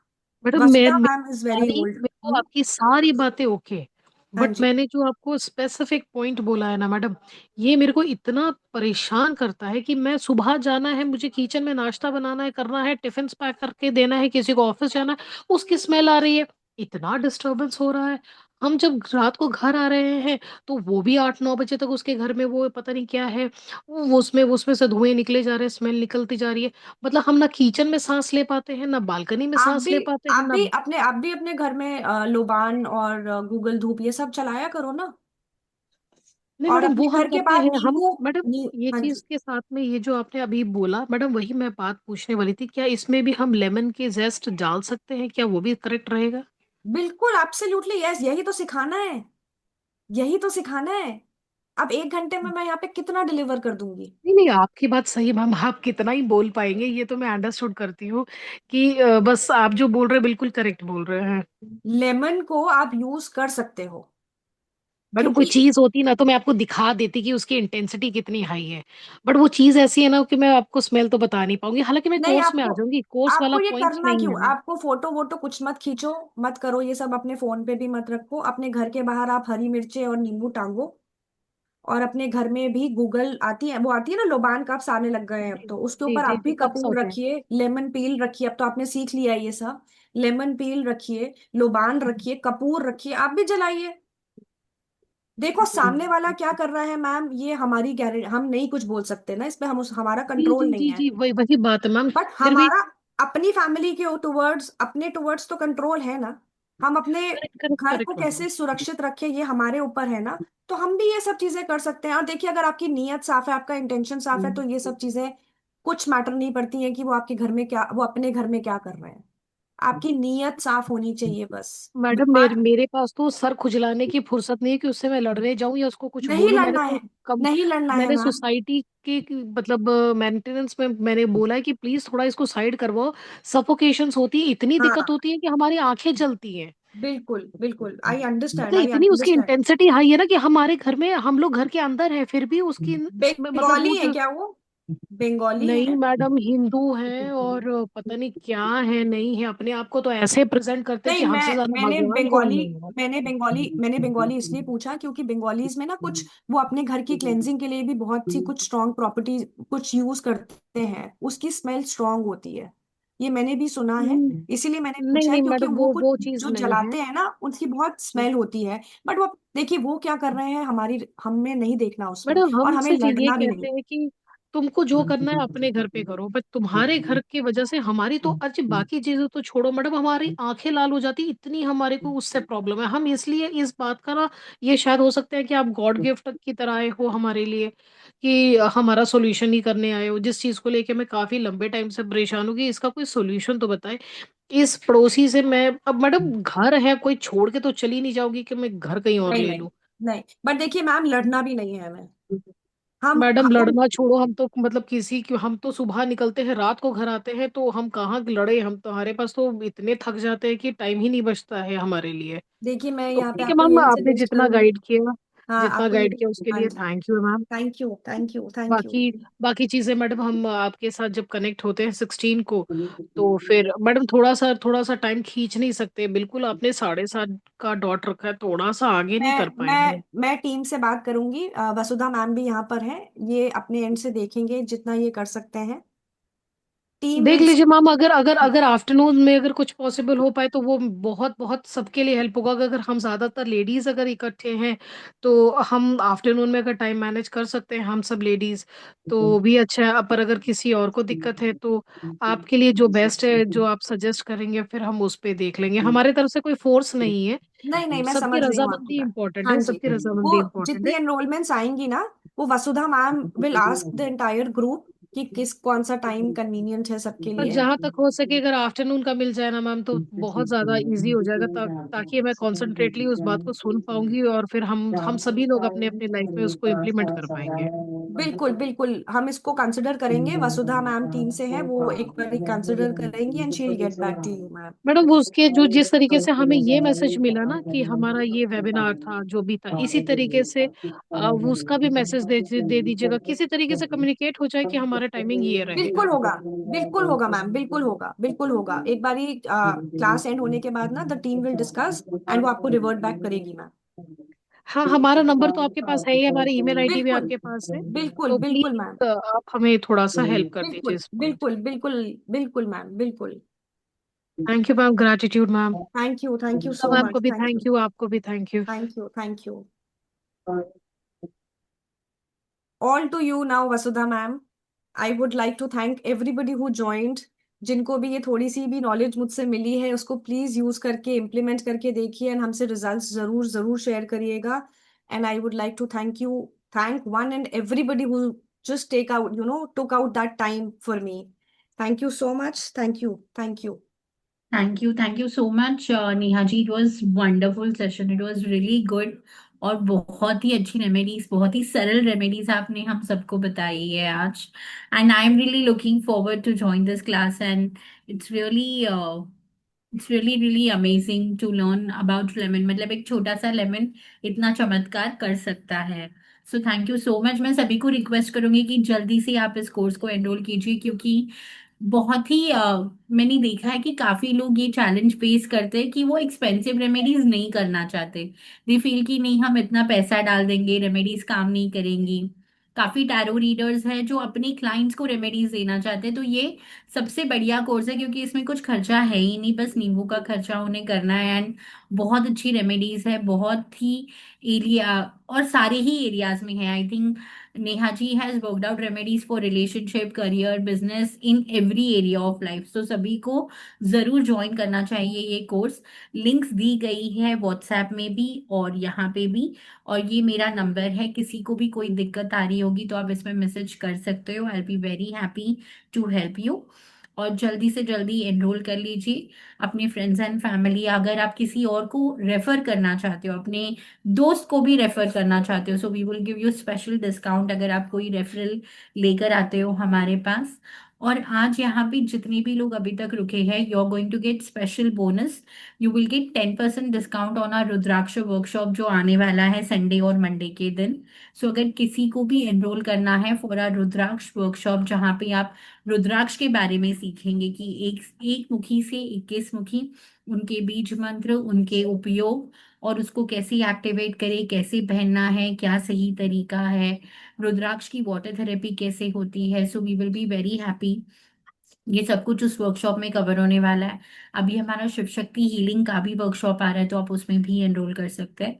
Madam Vasudha ma'am is very old. मेरे को आपकी सारी बातें ओके, हाँ बट जी। मैंने जो आपको स्पेसिफिक पॉइंट बोला है ना मैडम, ये मेरे को इतना परेशान करता है कि मैं सुबह जाना है, मुझे किचन में नाश्ता बनाना है, करना है, टिफिन पैक करके देना है, किसी को ऑफिस जाना है, उसकी स्मेल आ रही है, इतना डिस्टरबेंस हो रहा है। हम जब रात को घर आ रहे हैं तो वो भी 8-9 बजे तक उसके घर में वो पता नहीं क्या है, वो उसमें से धुएं निकले जा रहे हैं, स्मेल निकलती जा रही है। मतलब हम ना किचन में सांस ले पाते हैं, ना बालकनी में आप सांस भी ले पाते हैं, ना। आप भी अपने घर में लोबान और गूगल धूप ये सब चलाया करो ना। नहीं और मैडम अपने वो हम घर के करते बाहर हैं हम। मैडम ये हाँ चीज जी। के साथ में ये जो आपने अभी बोला मैडम, वही मैं बात पूछने वाली थी, क्या इसमें भी हम लेमन के जेस्ट डाल सकते हैं? क्या वो भी करेक्ट रहेगा? बिल्कुल एब्सोल्युटली यस, यही तो सिखाना है। यही तो सिखाना है। अब 1 घंटे में मैं यहाँ पे कितना डिलीवर कर दूंगी? नहीं नहीं, आपकी बात सही है मैम, आप कितना ही बोल पाएंगे ये तो मैं अंडरस्टूड करती हूँ कि बस आप जो बोल रहे हैं बिल्कुल करेक्ट बोल रहे हैं। लेमन को आप यूज कर सकते हो। मैडम कोई क्योंकि चीज होती ना तो मैं आपको दिखा देती कि उसकी इंटेंसिटी कितनी हाई है, बट वो चीज ऐसी है ना कि मैं आपको स्मेल तो बता नहीं पाऊंगी, हालांकि मैं नहीं, कोर्स में आ आपको जाऊंगी, कोर्स वाला आपको ये पॉइंट करना नहीं क्यों? है ना। आपको फोटो वोटो कुछ मत खींचो, मत करो ये सब, अपने फोन पे भी मत रखो। अपने घर के बाहर आप हरी मिर्चें और नींबू टांगो। और अपने घर में भी गूगल आती है, वो आती है ना लोबान कप्स आने लग गए हैं अब जी तो, उसके जी ऊपर जी आप जी, भी कब कपूर सोते हैं। रखिए, लेमन पील रखिए। अब तो आपने सीख लिया है ये सब। लेमन पील रखिए, लोबान रखिए, कपूर रखिए, आप भी जलाइए। देखो सामने वाला क्या कर रहा है मैम, ये हमारी गारंटी, हम नहीं कुछ बोल सकते ना इस पे, हम हमारा जी कंट्रोल जी नहीं जी है। जी, वही वही बात है मैम। बट फिर भी हमारा अपनी फैमिली के टुवर्ड्स, अपने टुवर्ड्स तो कंट्रोल है ना। हम अपने करेक्ट करेक्ट घर को करेक्ट मैडम। कैसे सुरक्षित रखें ये हमारे ऊपर है ना। तो हम भी ये सब चीजें कर सकते हैं। और देखिए अगर आपकी नीयत साफ है, आपका इंटेंशन साफ है, तो ये सब चीजें कुछ मैटर नहीं पड़ती हैं कि वो आपके घर में क्या, वो अपने घर में क्या कर रहे हैं। आपकी नीयत साफ होनी चाहिए बस। मैडम भगवान, मेरे पास तो सर खुजलाने की फुर्सत नहीं है कि उससे मैं लड़ने जाऊं या उसको कुछ नहीं बोलूं। मैंने लड़ना तो है, कम, नहीं लड़ना है मैंने मैम। सोसाइटी के मतलब मेंटेनेंस में मैंने बोला है कि प्लीज थोड़ा इसको साइड करवाओ। सफोकेशंस होती है, इतनी दिक्कत हाँ, होती है कि हमारी आंखें जलती हैं। बिल्कुल बिल्कुल, आई अंडरस्टैंड, मतलब आई इतनी उसकी अंडरस्टैंड। इंटेंसिटी हाई है ना कि हमारे घर में, हम लोग घर के अंदर हैं फिर भी उसकी मतलब वो बंगाली है जो, क्या वो? बंगाली नहीं है? मैडम हिंदू हैं और पता नहीं क्या है, नहीं है, अपने आप को तो ऐसे प्रेजेंट करते हैं कि नहीं, हमसे ज्यादा भगवान कोई नहीं है। मैंने बंगाली इसलिए पूछा क्योंकि बंगालीज में ना कुछ वो अपने घर की क्लेंजिंग के लिए भी बहुत सी कुछ स्ट्रॉन्ग प्रॉपर्टी कुछ यूज करते हैं, उसकी स्मेल स्ट्रॉन्ग होती है। ये मैंने भी सुना है। इसीलिए मैंने नहीं पूछा है नहीं क्योंकि मैडम, वो कुछ वो चीज जो नहीं है। जलाते हैं ना उनकी बहुत स्मेल होती है। बट वो देखिए वो क्या कर रहे हैं, हमारी हमें नहीं देखना उसमें, मैडम और हम हमें सिर्फ ये लड़ना भी कहते नहीं। हैं कि तुमको जो करना है अपने घर पे करो, बट तुम्हारे घर की वजह से हमारी तो, अच्छा बाकी चीजें तो छोड़ो मैडम, हमारी आंखें लाल हो जाती, इतनी हमारे को उससे प्रॉब्लम है। हम इसलिए इस बात का ना, ये शायद हो सकता है कि आप गॉड गिफ्ट की तरह आए हो हमारे लिए, कि हमारा सोल्यूशन ही करने आए हो जिस चीज को लेके मैं काफी लंबे टाइम से परेशान हूँ कि इसका कोई सोल्यूशन तो बताए। इस पड़ोसी से मैं, अब मैडम घर है, कोई छोड़ के तो चली नहीं जाओगी कि मैं घर कहीं और नहीं ले नहीं लूं। नहीं, बट देखिए मैम लड़ना भी नहीं है हमें। मैडम हम लड़ना छोड़ो, हम तो मतलब किसी की, हम तो सुबह निकलते हैं रात को घर आते हैं, तो हम कहाँ लड़े, हम तो, हमारे पास तो इतने थक जाते हैं कि टाइम ही नहीं बचता है हमारे लिए। देखिए मैं तो यहाँ पे ठीक है आपको मैम, यही आपने सजेस्ट जितना करूंगी। गाइड किया, हाँ, जितना आपको ये, गाइड किया उसके हाँ लिए जी, thank you ma'am. Thank you thank you thank you. बाकी बाकी चीजें मैडम हम आपके साथ जब कनेक्ट होते हैं 16 को, तो फिर मैडम थोड़ा सा टाइम खींच नहीं सकते, बिल्कुल आपने 7:30 का डॉट रखा है, थोड़ा सा आगे नहीं मैं कर पाएंगे। मैं टीम से बात करूंगी, वसुधा मैम भी यहाँ पर है। ये अपने एंड से देखेंगे जितना ये कर सकते हैं। टीम देख विल। लीजिए मैम, अगर अगर अगर आफ्टरनून में अगर कुछ पॉसिबल हो पाए तो वो बहुत बहुत सबके लिए हेल्प होगा। अगर हम ज्यादातर लेडीज अगर इकट्ठे हैं तो हम आफ्टरनून में अगर टाइम मैनेज कर सकते हैं हम सब लेडीज, तो भी अच्छा है। पर अगर किसी और को दिक्कत है तो आपके लिए जो बेस्ट है, जो आप सजेस्ट करेंगे, फिर हम उस पे देख लेंगे। हमारे तरफ से कोई फोर्स नहीं है, नहीं नहीं, मैं सबकी समझ रही हूँ आपकी रजामंदी बात। इम्पोर्टेंट हाँ है, जी, सबकी वो रजामंदी इम्पोर्टेंट जितनी है। एनरोलमेंट्स आएंगी ना, वो Vasudha ma'am will ask the entire group कि किस कौन सा टाइम कन्वीनियंट है सबके पर लिए। जहां तक हो सके अगर आफ्टरनून का मिल जाए ना मैम तो बहुत ज्यादा इजी हो जाएगा, ताकि मैं कॉन्सेंट्रेटली उस बात को सुन पाऊंगी और फिर हम सभी लोग अपने अपने लाइफ में उसको इम्प्लीमेंट कर पाएंगे। बिल्कुल बिल्कुल, हम इसको कंसिडर करेंगे। वसुधा मैम टीम से है, वो एक बार कंसिडर करेंगी and she will get back to you ma'am. Madam वो उसके जो जिस तरीके से हमें ये मैसेज मिला ना कि हमारा ये वेबिनार था जो भी था, इसी तरीके से वो उसका भी मैसेज दे दीजिएगा, किसी तरीके से कम्युनिकेट हो जाए कि हमारा टाइमिंग ये रहेगा। बिल्कुल होगा, बिल्कुल होगा मैम, बिल्कुल होगा, बिल्कुल होगा। एक बारी क्लास एंड होने के बाद ना the team will discuss and वो आपको रिवर्ट बैक करेगी मैम। हाँ हमारा नंबर तो आपके पास है ही, हमारी ईमेल आईडी भी बिल्कुल आपके पास है, बिल्कुल तो बिल्कुल मैम, प्लीज आप हमें थोड़ा सा हेल्प कर दीजिए बिल्कुल इस पॉइंट। बिल्कुल बिल्कुल बिल्कुल मैम, बिल्कुल। Thank you ma'am, gratitude ma'am. Thank you तो सो मैम मच, को भी थैंक यू थैंक यू, आपको भी thank you. Thank you thank you. All to you now Vasudha ma'am. I would like to thank everybody who joined. जिनको भी ये थोड़ी सी भी नॉलेज मुझसे मिली है उसको प्लीज यूज करके इम्प्लीमेंट करके देखिए एंड हमसे रिजल्ट्स जरूर जरूर शेयर करिएगा। And I would like to thank one and everybody who just take out, took out that time for me. Thank you so much. Thank you. Thank you. Thank you so much, Neha ji. It was wonderful session. It was really good. और बहुत ही अच्छी remedies, बहुत ही सरल remedies आपने हम सबको बताई है आज. And I am really looking forward to join this class and it's really it's really really amazing to learn about lemon, मतलब एक छोटा सा लेमन इतना चमत्कार कर सकता है। So thank you so much. मैं सभी को रिक्वेस्ट करूंगी कि जल्दी से आप इस कोर्स को एनरोल कीजिए, क्योंकि बहुत ही मैंने देखा है कि काफी लोग ये चैलेंज फेस करते हैं कि वो एक्सपेंसिव रेमेडीज नहीं करना चाहते। दे फील कि नहीं, हम इतना पैसा डाल देंगे, रेमेडीज काम नहीं करेंगी। काफी टैरो रीडर्स हैं जो अपने क्लाइंट्स को रेमेडीज देना चाहते हैं, तो ये सबसे बढ़िया कोर्स है, क्योंकि इसमें कुछ खर्चा है ही नहीं, बस नींबू का खर्चा उन्हें करना है। एंड बहुत अच्छी रेमेडीज है, बहुत ही एरिया और सारे ही एरियाज में है। I think Neha ji has worked out remedies for relationship, career, business, in every area of life. तो सभी को जरूर ज्वाइन करना चाहिए ये कोर्स। लिंक्स दी गई है व्हाट्सएप में भी और यहाँ पे भी, और ये मेरा नंबर है। किसी को भी कोई दिक्कत आ रही होगी तो आप इसमें मैसेज कर सकते हो। I will be very happy to help you. और जल्दी से जल्दी एनरोल कर लीजिए अपने फ्रेंड्स एंड फैमिली। अगर आप किसी और को रेफर करना चाहते हो, अपने दोस्त को भी रेफर करना चाहते हो, so we will give you special discount अगर आप कोई रेफरल लेकर आते हो हमारे पास। और आज यहाँ पे जितने भी लोग अभी तक रुके हैं, you are going to get special bonus. You will get 10% discount on our Rudraksha workshop जो आने वाला है संडे और मंडे के दिन। सो अगर किसी को भी एनरोल करना है फॉर आर रुद्राक्ष वर्कशॉप, जहाँ पे आप रुद्राक्ष के बारे में सीखेंगे कि एक मुखी से 21 मुखी, उनके बीज मंत्र, उनके उपयोग, और उसको कैसे एक्टिवेट करें, कैसे पहनना है, क्या सही तरीका है, रुद्राक्ष की वाटर थेरेपी कैसे होती है। So we will be very happy. ये सब कुछ उस वर्कशॉप में कवर होने वाला है। अभी हमारा शिव शक्ति हीलिंग का भी वर्कशॉप आ रहा है, तो आप उसमें भी एनरोल कर सकते हैं।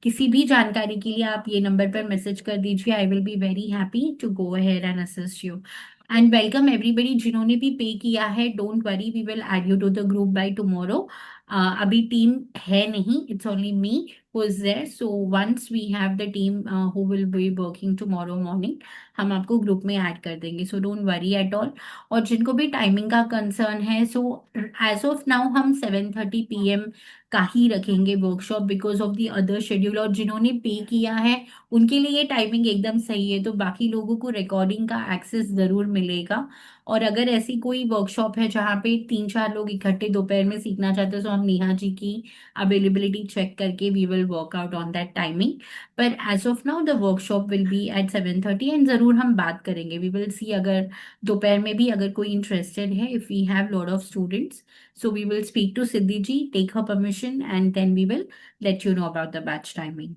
किसी भी जानकारी के लिए आप ये नंबर पर मैसेज कर दीजिए। I will be very happy to go ahead and assist you. And welcome everybody जिन्होंने भी पे किया है, don't worry, we will add you to the group by tomorrow. अभी टीम है नहीं, it's only me who is there. So once we have the team who will be working tomorrow morning, हम आपको group में add कर देंगे। So don't worry at all. और जिनको भी टाइमिंग का कंसर्न है, सो एज ऑफ नाउ हम 7:30 PM का ही रखेंगे workshop, because of the other schedule. और जिन्होंने पे किया है उनके लिए ये टाइमिंग एकदम सही है, तो बाकी लोगों को रिकॉर्डिंग का एक्सेस जरूर मिलेगा। और अगर ऐसी कोई वर्कशॉप है जहाँ पे 3-4 लोग इकट्ठे दोपहर में सीखना चाहते हैं, तो हम नेहा जी की अवेलेबिलिटी चेक करके we will work out on that timing. पर as of now the workshop will be at 7:30, and जरूर हम बात करेंगे। वी विल सी, अगर दोपहर में भी अगर कोई इंटरेस्टेड है, if we have lot of students, so we will speak to Siddhi ji, take her permission, and then we will let you know about the batch timing.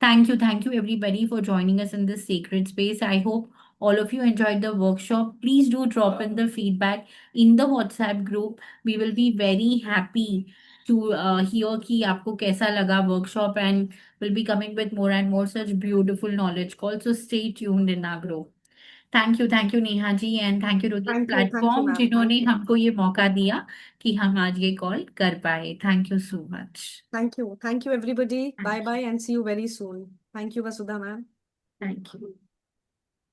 Thank you everybody for joining us in this sacred space. I hope all of you enjoyed the workshop. Please do drop in the feedback in the WhatsApp group. We will be very happy to hear कि आपको कैसा लगा workshop, and will be coming with more and more such beautiful knowledge calls. So stay tuned in our group. Thank you Neha ji, and thank you to this Thank you, platform ma'am. जिन्होंने हमको ये मौका दिया कि हम आज ये कॉल कर पाए। Thank you so much. Thank you. Thank you, everybody. Bye thank bye you. and see you very soon. Thank you, Vasudha, ma'am. Thank you.